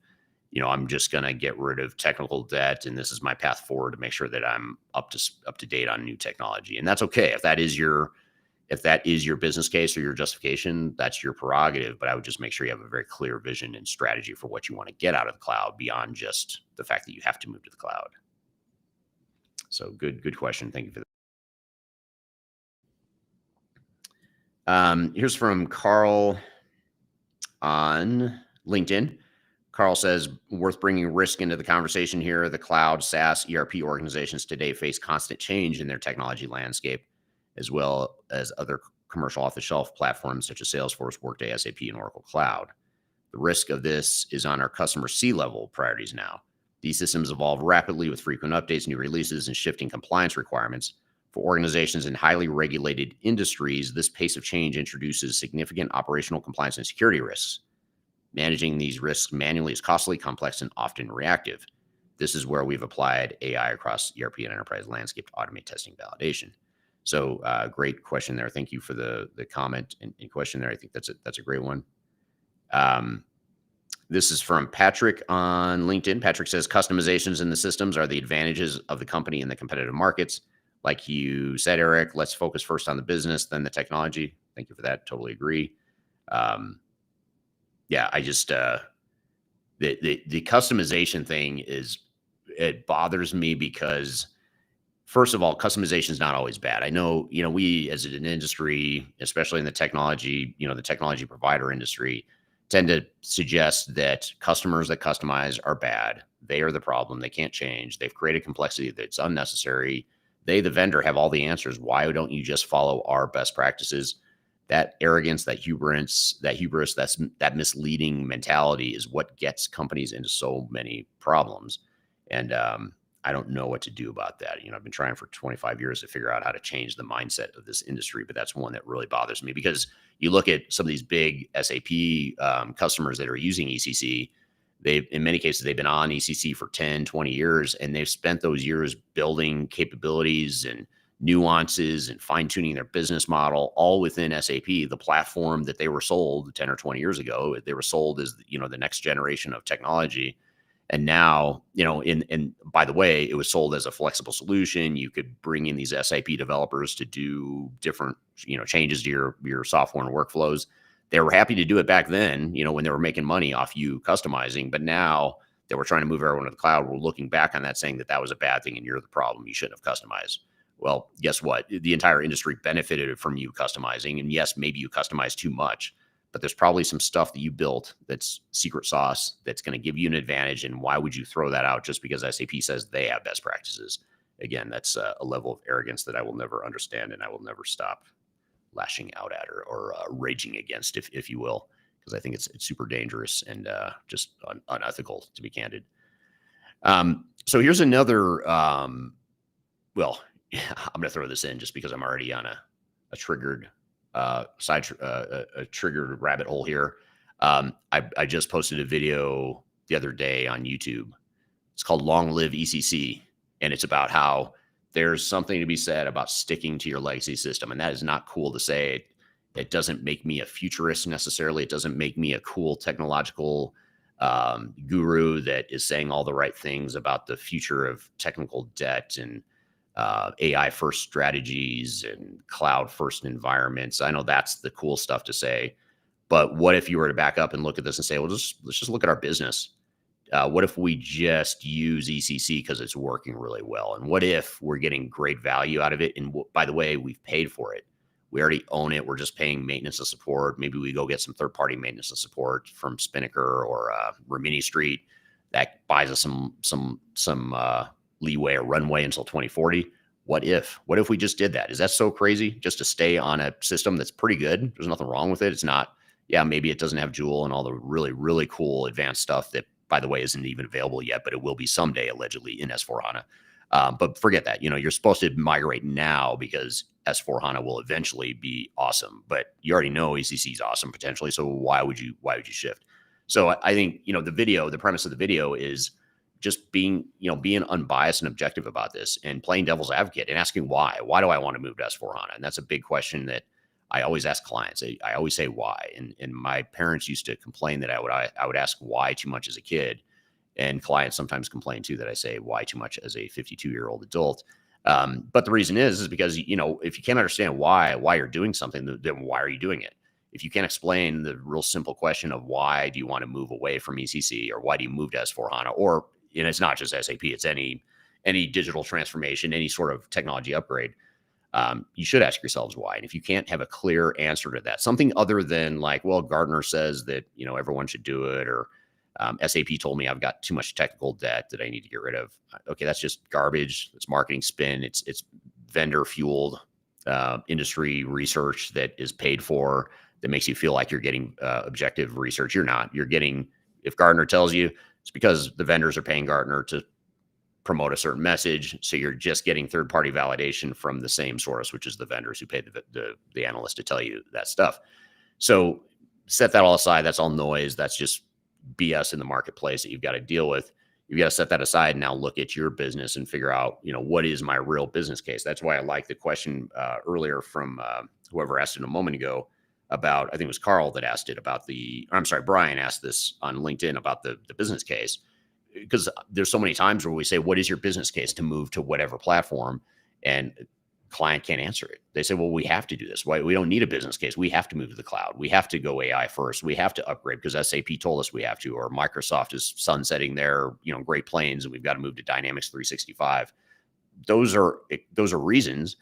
[SPEAKER 1] I'm just going to get rid of technical debt, and this is my path forward to make sure that I'm up to date on new technology. And that's okay if that is your business case or your justification. That's your prerogative. But I would just make sure you have a very clear vision and strategy for what you want to get out of the cloud beyond just the fact that you have to move to the cloud. So good question. Thank you for that. Here's from Carl on LinkedIn. Carl says, worth bringing risk into the conversation here. The cloud, SaaS, ERP organizations today face constant change in their technology landscape, as well as other commercial off-the-shelf platforms such as Salesforce, Workday, SAP, and Oracle Cloud. The risk of this is on our customer C-level priorities now. These systems evolve rapidly with frequent updates, new releases, and shifting compliance requirements. For organizations in highly regulated industries, this pace of change introduces significant operational compliance and security risks. Managing these risks manually is costly, complex, and often reactive. This is where we've applied AI across ERP and enterprise landscape to automate testing validation. So great question there. Thank you for the comment and question there. I think that's a great one. This is from Patrick on LinkedIn. Patrick says, customizations in the systems are the advantages of the company in the competitive markets. Like you said, Eric, let's focus first on the business, then the technology. Thank you for that. Totally agree. Yeah, I just the customization thing it bothers me because, first of all, customization is not always bad. I know, we as an industry, especially in the technology provider industry, tend to suggest that customers that customize are bad. They are the problem. They can't change. They've created complexity that's unnecessary. They, the vendor, have all the answers. Why don't you just follow our best practices? That arrogance, that hubris, that misleading mentality is what gets companies into so many problems. And I don't know what to do about that. I've been trying for 25 years to figure out how to change the mindset of this industry, but that's one that really bothers me, because you look at some of these big SAP customers that are using ECC. In many cases, they've been on ECC for 10, 20 years, and they've spent those years building capabilities and nuances and fine-tuning their business model, all within SAP, the platform that they were sold 10 or 20 years ago. They were sold as, the next generation of technology. And now, and by the way, it was sold as a flexible solution. You could bring in these SAP developers to do different, changes to your software and workflows. They were happy to do it back then, when they were making money off you customizing. But now that we're trying to move everyone to the cloud, we're looking back on that saying that was a bad thing and you're the problem. You shouldn't have customized. Well, guess what? The entire industry benefited from you customizing. And yes, maybe you customized too much, but there's probably some stuff that you built that's secret sauce that's going to give you an advantage. And why would you throw that out just because SAP says they have best practices? Again, that's a level of arrogance that I will never understand, and I will never stop lashing out at or raging against, if you will, because I think it's super dangerous and just unethical, to be candid. So here's another, well, I'm going to throw this in just because I'm already on a triggered a triggered rabbit hole here. I just posted a video the other day on YouTube. It's called Long Live ECC. And it's about how there's something to be said about sticking to your legacy system. And that is not cool to say. It doesn't make me a futurist necessarily. It doesn't make me a cool technological guru that is saying all the right things about the future of technical debt and AI first strategies and cloud first environments. I know that's the cool stuff to say, but what if you were to back up and look at this and say, well, let's just look at our business. What if we just use ECC because it's working really well? And what if we're getting great value out of it? And by the way, we've paid for it. We already own it. We're just paying maintenance and support. Maybe we go get some third-party maintenance and support from Spinnaker or Rimini Street. That buys us some leeway or runway until 2040. What if we just did that? Is that so crazy just to stay on a system that's pretty good? There's nothing wrong with it. It's not, maybe it doesn't have Joule and all the really, really cool advanced stuff that, by the way, isn't even available yet, but it will be someday, allegedly, in S4HANA. But forget that. You're supposed to migrate now because S4HANA will eventually be awesome. But you already know ECC is awesome potentially. So why would you shift? So I think, the premise of the video is just being unbiased and objective about this and playing devil's advocate and asking why. Why do I want to move to S/4HANA? And that's a big question that I always ask clients. I always say why. And my parents used to complain that I would ask why too much as a kid. And clients sometimes complain too that I say why too much as a 52-year-old adult. But the reason is because, if you can't understand why you're doing something, then why are you doing it? If you can't explain the real simple question of why do you want to move away from ECC, or why do you move to S/4HANA, or it's not just SAP, it's any digital transformation, any sort of technology upgrade, you should ask yourselves why. And if you can't have a clear answer to that, something other than like, well, Gartner says that everyone should do it, or SAP told me I've got too much technical debt that I need to get rid of. Okay, that's just garbage. It's marketing spin. It's vendor fueled industry research that is paid for, that makes you feel like you're getting objective research. You're not. You're getting, if Gartner tells you, it's because the vendors are paying Gartner to promote a certain message. So you're just getting third-party validation from the same source, which is the vendors who pay the analyst to tell you that stuff. So set that all aside. That's all noise. That's just BS in the marketplace that you've got to deal with. You've got to set that aside and now look at your business and figure out, what is my real business case? That's why I like the question earlier from whoever asked it a moment ago about, I think it was Carl that asked it about Brian asked this on LinkedIn about the business case, because there's so many times where we say, what is your business case to move to whatever platform? And client can't answer it. They say, well, we have to do this. Why? We don't need a business case. We have to move to the cloud. We have to go AI first. We have to upgrade because SAP told us we have to, or Microsoft is sunsetting their, Great Plains, and we've got to move to Dynamics 365. Those are reasons,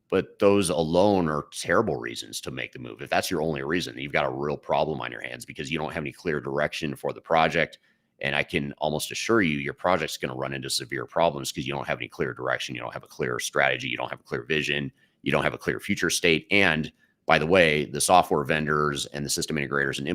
[SPEAKER 1] but those alone are terrible reasons to make the move. If that's your only reason, you've got a real problem on your hands because you don't have any clear direction for the project. And I can almost assure you, your project's going to run into severe problems because you don't have any clear direction. You don't have a clear strategy. You don't have a clear vision. You don't have a clear future state. And by the way, the software vendors and the system integrators and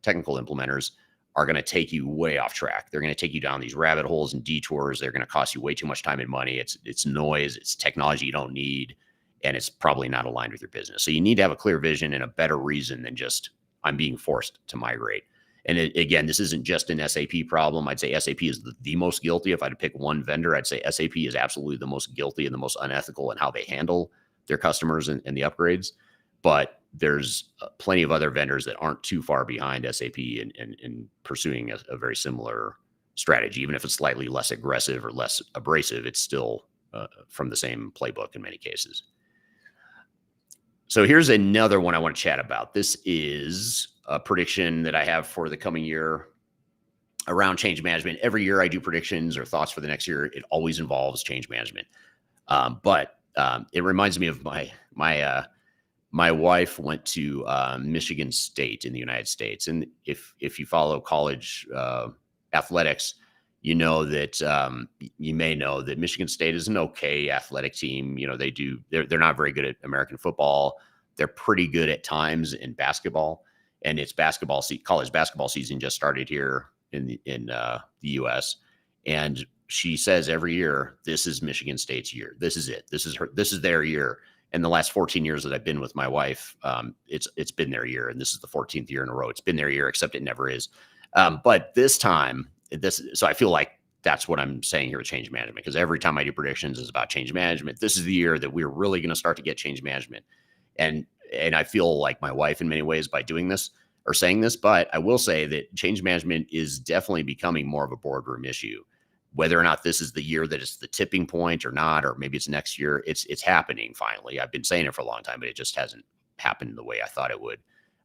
[SPEAKER 1] technical implementers are going to take you way off track. They're going to take you down these rabbit holes and detours. They're going to cost you way too much time and money. It's noise. It's technology you don't need. And it's probably not aligned with your business. So you need to have a clear vision and a better reason than just, I'm being forced to migrate. And again, this isn't just an SAP problem. I'd say SAP is the most guilty. If I had to pick one vendor, I'd say SAP is absolutely the most guilty and the most unethical in how they handle their customers and the upgrades. But there's plenty of other vendors that aren't too far behind SAP in pursuing a very similar strategy. Even if it's slightly less aggressive or less abrasive, it's still from the same playbook in many cases. So here's another one I want to chat about. This is a prediction that I have for the coming year around change management. Every year I do predictions or thoughts for the next year. It always involves change management. But it reminds me of my wife went to Michigan State in the United States. And if you follow college athletics, you may know that Michigan State is an okay athletic team. They're not very good at American football. They're pretty good at times in basketball. And it's college basketball season just started here in the U.S. And she says every year, this is Michigan State's year. This is it. This is their year. And the last 14 years that I've been with my wife, it's been their year. And this is the 14th year in a row. It's been their year, except it never is. But this time, so I feel like that's what I'm saying here with change management, because every time I do predictions is about change management. This is the year that we're really going to start to get change management. And I feel like my wife in many ways by doing this or saying this, but I will say that change management is definitely becoming more of a boardroom issue. Whether or not this is the year that it's the tipping point or not, or maybe it's next year, it's happening finally. I've been saying it for a long time, but it just hasn't happened the way I thought it would.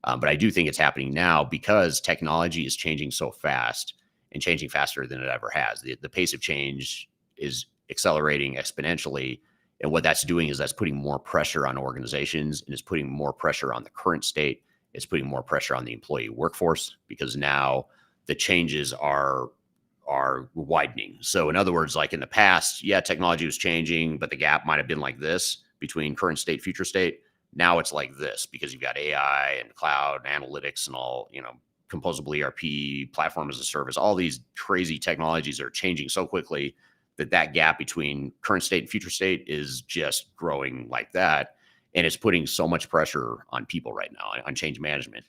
[SPEAKER 1] But I do think it's happening now because technology is changing so fast and changing faster than it ever has. The pace of change is accelerating exponentially. And what that's doing is that's putting more pressure on organizations, and it's putting more pressure on the current state. It's putting more pressure on the employee workforce because now the changes are widening. So in other words, like in the past, technology was changing, but the gap might have been like this between current state, future state. Now it's like this because you've got AI and cloud and analytics and all, composable ERP, platform as a service, all these crazy technologies are changing so quickly that gap between current state and future state is just growing like that. And it's putting so much pressure on people right now on change management.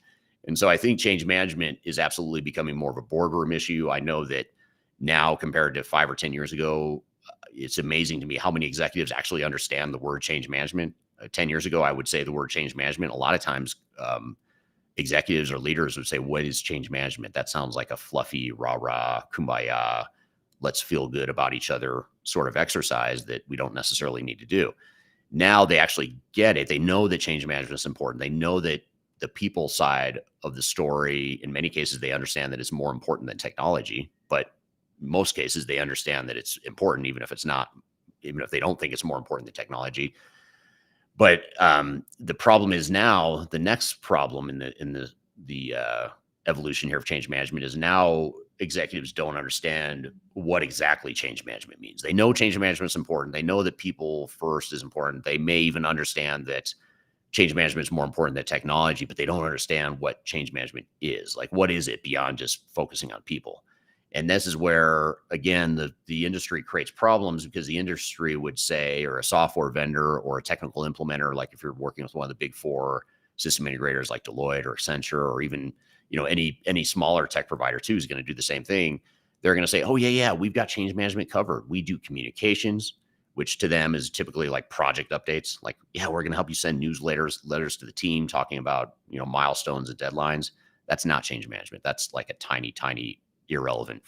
[SPEAKER 1] And so I think change management is absolutely becoming more of a boardroom issue. I know that, Now compared to 5 or 10 years ago, it's amazing to me how many executives actually understand the word change management. 10 years ago, I would say the word change management. A lot of times, executives or leaders would say, "What is change management?" That sounds like a fluffy, rah rah, kumbaya, let's feel good about each other sort of exercise that we don't necessarily need to do. Now they actually get it. They know that change management is important. They know that the people side of the story, in many cases, they understand that it's more important than technology. But most cases, they understand that it's important, even if it's not, even if they don't think it's more important than technology. But the problem is now the next problem in the evolution here of change management is now executives don't understand what exactly change management means. They know change management is important. They know that people first is important. They may even understand that change management is more important than technology, but they don't understand what change management is. Like, what is it beyond just focusing on people? And this is where, again, the industry creates problems because the industry would say, or a software vendor or a technical implementer, like if you're working with one of the big four system integrators like Deloitte or Accenture, or even any smaller tech provider too is going to do the same thing. They're going to say, "Oh yeah, we've got change management covered. We do communications," which to them is typically like project updates. Like, "Yeah, we're going to help you send letters to the team talking about milestones and deadlines." That's not change management. That's like a tiny irrelevant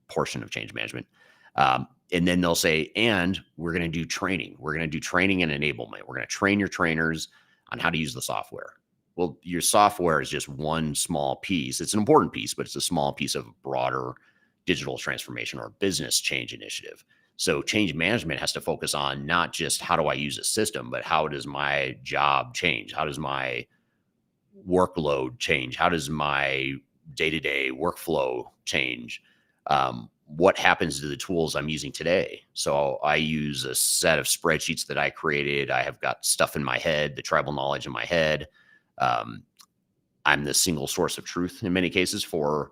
[SPEAKER 1] portion of change management. And then they'll say, "And we're going to do training. We're going to do training and enablement. We're going to train your trainers on how to use the software." Well, your software is just one small piece. It's an important piece, but it's a small piece of a broader digital transformation or business change initiative. So change management has to focus on not just how do I use a system, but how does my job change? How does my workload change? How does my day-to-day workflow change? What happens to the tools I'm using today? So I use a set of spreadsheets that I created. I have got stuff in my head, the tribal knowledge in my head. I'm the single source of truth in many cases for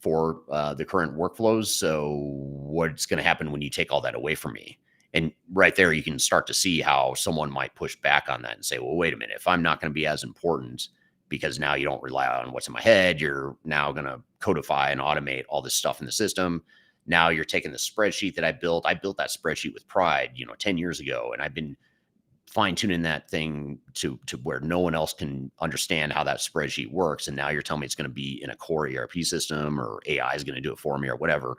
[SPEAKER 1] the current workflows. So what's going to happen when you take all that away from me? And right there, you can start to see how someone might push back on that and say, "Well, wait a minute, if I'm not going to be as important because now you don't rely on what's in my head, you're now going to codify and automate all this stuff in the system. Now you're taking the spreadsheet that I built. I built that spreadsheet with pride, 10 years ago, and I've been fine tuning that thing to where no one else can understand how that spreadsheet works. And now you're telling me it's going to be in a core ERP system, or AI is going to do it for me, or whatever."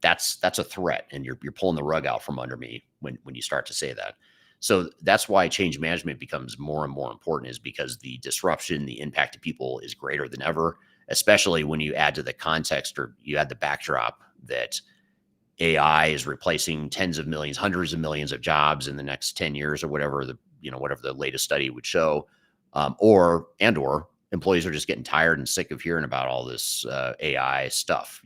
[SPEAKER 1] That's a threat, and you're pulling the rug out from under me when you start to say that. So that's why change management becomes more and more important, is because the disruption, the impact to people is greater than ever, especially when you add to the context, or you add the backdrop that AI is replacing tens of millions, hundreds of millions of jobs in the next 10 years, or whatever the latest study would show. Or employees are just getting tired and sick of hearing about all this AI stuff.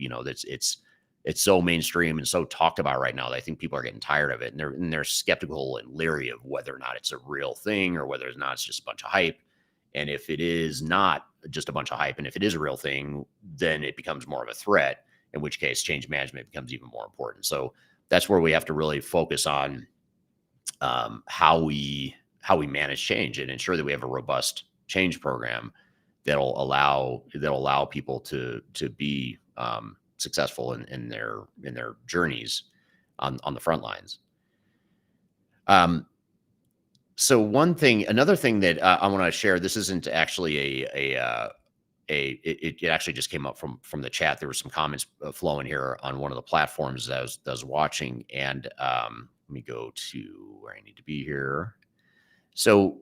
[SPEAKER 1] It's so mainstream and so talked about right now that I think people are getting tired of it, and they're skeptical and leery of whether or not it's a real thing, or whether or not it's just a bunch of hype. And if it is not just a bunch of hype, and if it is a real thing, then it becomes more of a threat, in which case change management becomes even more important. So that's where we have to really focus on how we manage change and ensure that we have a robust change program that'll allow people to be successful in their journeys on the front lines. So another thing that I want to share. This isn't actually it actually just came up from the chat. There were some comments flowing here on one of the platforms that I was watching, and let me go to where I need to be here. So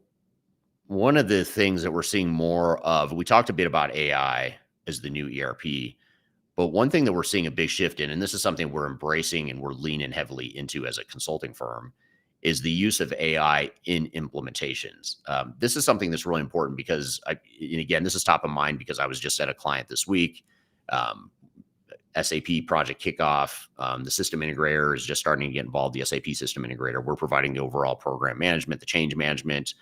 [SPEAKER 1] one of the things that we're seeing more of, we talked a bit about AI as the new ERP, but one thing that we're seeing a big shift in, and this is something we're embracing and we're leaning heavily into as a consulting firm, is the use of AI in implementations. This is something that's really important because, and again, this is top of mind because I was just at a client this week, SAP project kickoff. The system integrator is just starting to get involved, the SAP system integrator. We're providing the overall program management, the change management,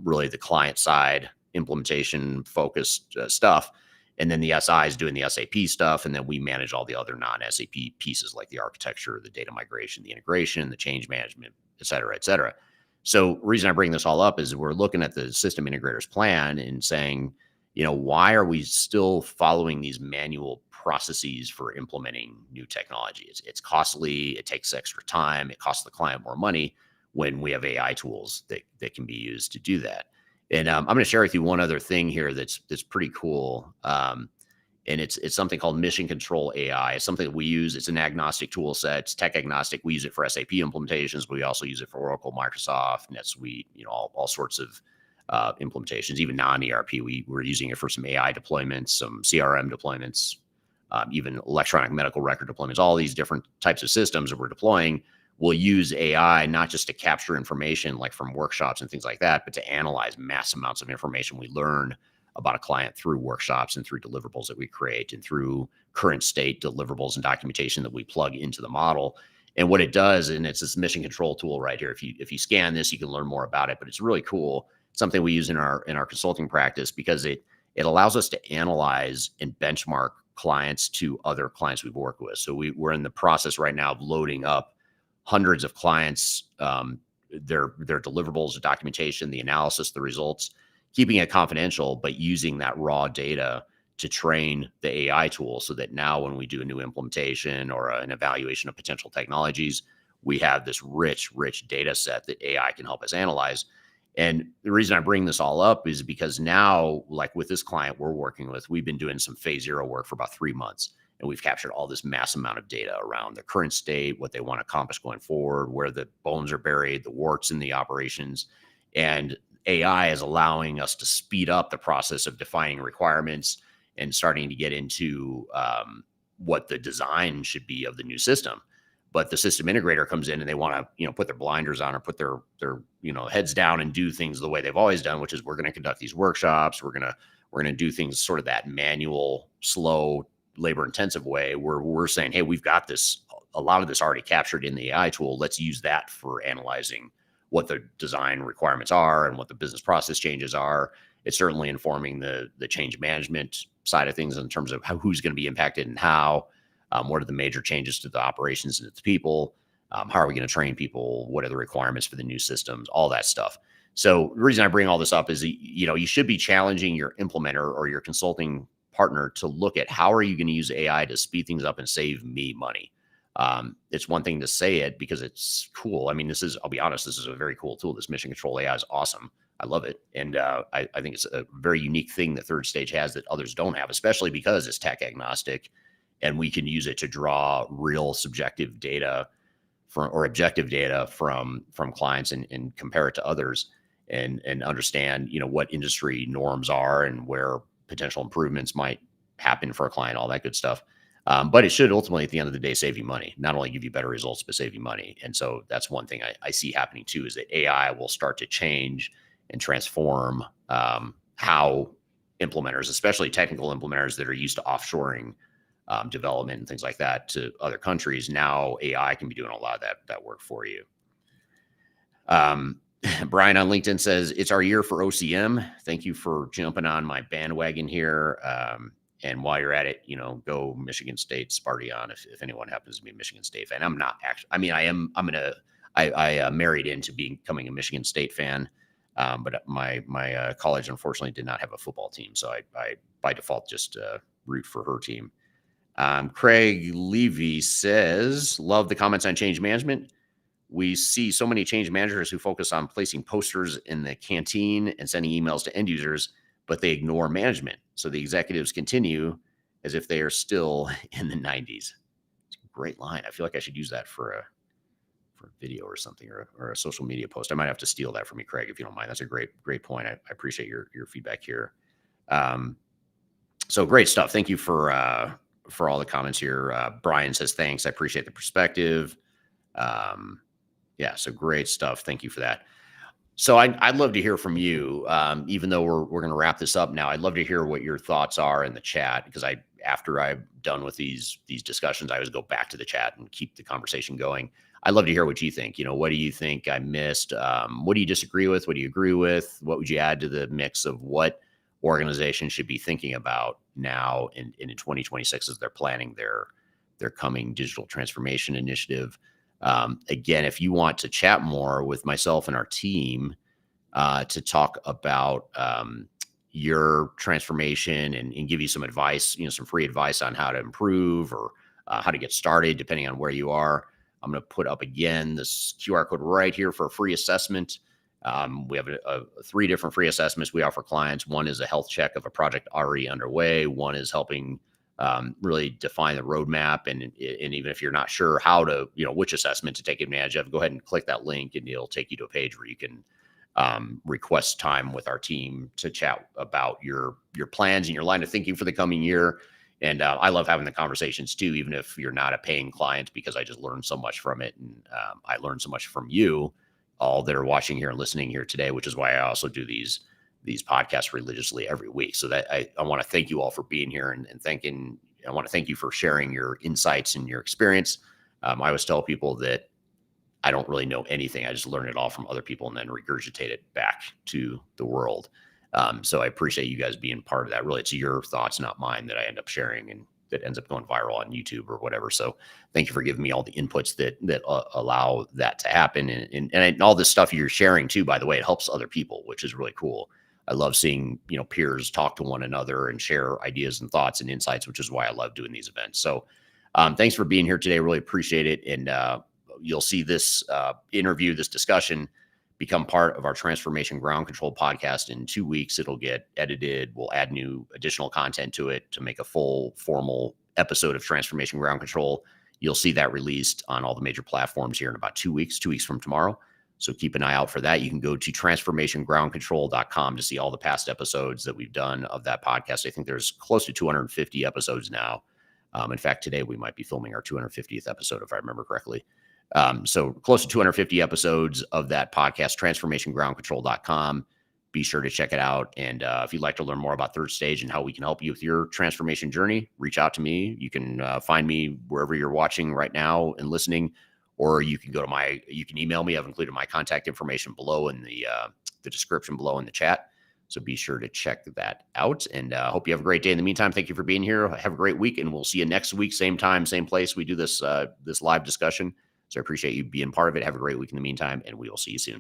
[SPEAKER 1] really the client side implementation focused stuff. And then the SI is doing the SAP stuff. And then we manage all the other non-SAP pieces like the architecture, the data migration, the integration, the change management, et cetera, et cetera. So the reason I bring this all up is we're looking at the system integrator's plan and saying, why are we still following these manual processes for implementing new technology. It's costly. It takes extra time. It costs the client more money when we have AI tools that can be used to do that. And I'm going to share with you one other thing here that's pretty cool. And it's something called Mission Control AI. It's something that we use. It's an agnostic tool set. It's tech agnostic. We use it for SAP implementations, but we also use it for Oracle, Microsoft, NetSuite, all sorts of implementations, even non-ERP. We're using it for some AI deployments, some CRM deployments, even electronic medical record deployments. All these different types of systems that we're deploying will use AI not just to capture information like from workshops and things like that, but to analyze mass amounts of information we learn about a client through workshops and through deliverables that we create and through current state deliverables and documentation that we plug into the model. And what it does, and it's this mission control tool right here. If you scan this, you can learn more about it, but it's really cool. It's something we use in our consulting practice because it allows us to analyze and benchmark clients to other clients we've worked with. So we're in the process right now of loading up hundreds of clients, their deliverables, the documentation, the analysis, the results, keeping it confidential, but using that raw data to train the AI tool so that now when we do a new implementation or an evaluation of potential technologies, we have this rich data set that AI can help us analyze. And the reason I bring this all up is because now, like with this client we're working with, we've been doing some phase 0 work for about 3 months. And we've captured all this mass amount of data around their current state, what they want to accomplish going forward, where the bones are buried, the warts in the operations. And AI is allowing us to speed up the process of defining requirements and starting to get into what the design should be of the new system. But the system integrator comes in and they want to, put their blinders on or put their heads down and do things the way they've always done, which is we're going to conduct these workshops. We're going to do things sort of that manual, slow, labor intensive way where we're saying, hey, we've got a lot of this already captured in the AI tool. Let's use that for analyzing what the design requirements are and what the business process changes are. It's certainly informing the change management side of things in terms of who's going to be impacted and how, what are the major changes to the operations and to the people, how are we going to train people, what are the requirements for the new systems, all that stuff. So the reason I bring all this up is, you should be challenging your implementer or your consulting partner to look at how are you going to use AI to speed things up and save me money. It's one thing to say it because it's cool. I mean, I'll be honest, this is a very cool tool. This Mission Control AI is awesome. I love it. And I think it's a very unique thing that Third Stage has that others don't have, especially because it's tech agnostic and we can use it to draw real subjective data or objective data from clients and compare it to others and understand, what industry norms are and where potential improvements might happen for a client, all that good stuff. But it should ultimately, at the end of the day, save you money, not only give you better results, but save you money. And so that's one thing I see happening too, is that AI will start to change and transform how implementers, especially technical implementers that are used to offshoring development and things like that to other countries. Now AI can be doing a lot of that work for you. Brian on LinkedIn says, it's our year for OCM. Thank you for jumping on my bandwagon here. And while you're at it, go Michigan State, Sparty on if anyone happens to be a Michigan State fan. I'm not actually, I mean, I married into becoming a Michigan State fan. But my college unfortunately did not have a football team. So I by default just root for her team. Craig Levy says, love the comments on change management. We see so many change managers who focus on placing posters in the canteen and sending emails to end users, but they ignore management. So the executives continue as if they are still in the 90s. It's a great line. I feel like I should use that for a video or something, or a social media post. I might have to steal that from you, Craig, if you don't mind. That's a great point. I appreciate your feedback here. So great stuff. Thank you for all the comments here. Brian says, thanks. I appreciate the perspective. Yeah, so great stuff. Thank you for that. So I'd love to hear from you, even though we're going to wrap this up now. I'd love to hear what your thoughts are in the chat, because after I'm done with these discussions, I always go back to the chat and keep the conversation going. I'd love to hear what you think. What do you think I missed? What do you disagree with? What do you agree with? What would you add to the mix of what organizations should be thinking about now in 2026 as they're planning their coming digital transformation initiative? Again, if you want to chat more with myself and our team to talk about, your transformation and give you some advice, some free advice on how to improve or how to get started, depending on where you are. I'm going to put up again this QR code right here for a free assessment. We have 3 different free assessments we offer clients. One is a health check of a project already underway. One is helping really define the roadmap. And even if you're not sure how to, which assessment to take advantage of, go ahead and click that link and it'll take you to a page where you can request time with our team to chat about your plans and your line of thinking for the coming year. And I love having the conversations too, even if you're not a paying client, because I just learned so much from it. And I learned so much from you all that are watching here and listening here today, which is why I also do these podcasts religiously every week. So that I want to thank you all for being here and I want to thank you for sharing your insights and your experience. I always tell people that I don't really know anything. I just learn it all from other people and then regurgitate it back to the world. So I appreciate you guys being part of that. Really, it's your thoughts, not mine, that I end up sharing and that ends up going viral on YouTube or whatever. So thank you for giving me all the inputs that allow that to happen. And all this stuff you're sharing too, by the way, it helps other people, which is really cool. I love seeing, peers talk to one another and share ideas and thoughts and insights, which is why I love doing these events. So thanks for being here today. Really appreciate it. And you'll see this interview, this discussion become part of our Transformation Ground Control podcast in 2 weeks. It'll get edited. We'll add new additional content to it to make a full formal episode of Transformation Ground Control. You'll see that released on all the major platforms here in about 2 weeks, 2 weeks from tomorrow. So keep an eye out for that. You can go to transformationgroundcontrol.com to see all the past episodes that we've done of that podcast. I think there's close to 250 episodes now. In fact, today we might be filming our 250th episode, if I remember correctly. So close to 250 episodes of that podcast, transformationgroundcontrol.com. Be sure to check it out. And if you'd like to learn more about Third Stage and how we can help you with your transformation journey, reach out to me. You can find me wherever you're watching right now and listening, or you can you can email me. I've included my contact information below in the description below in the chat. So be sure to check that out, and hope you have a great day. In the meantime, thank you for being here. Have a great week, and we'll see you next week, same time, same place. We do this live discussion. So I appreciate you being part of it. Have a great week in the meantime, and we will see you soon.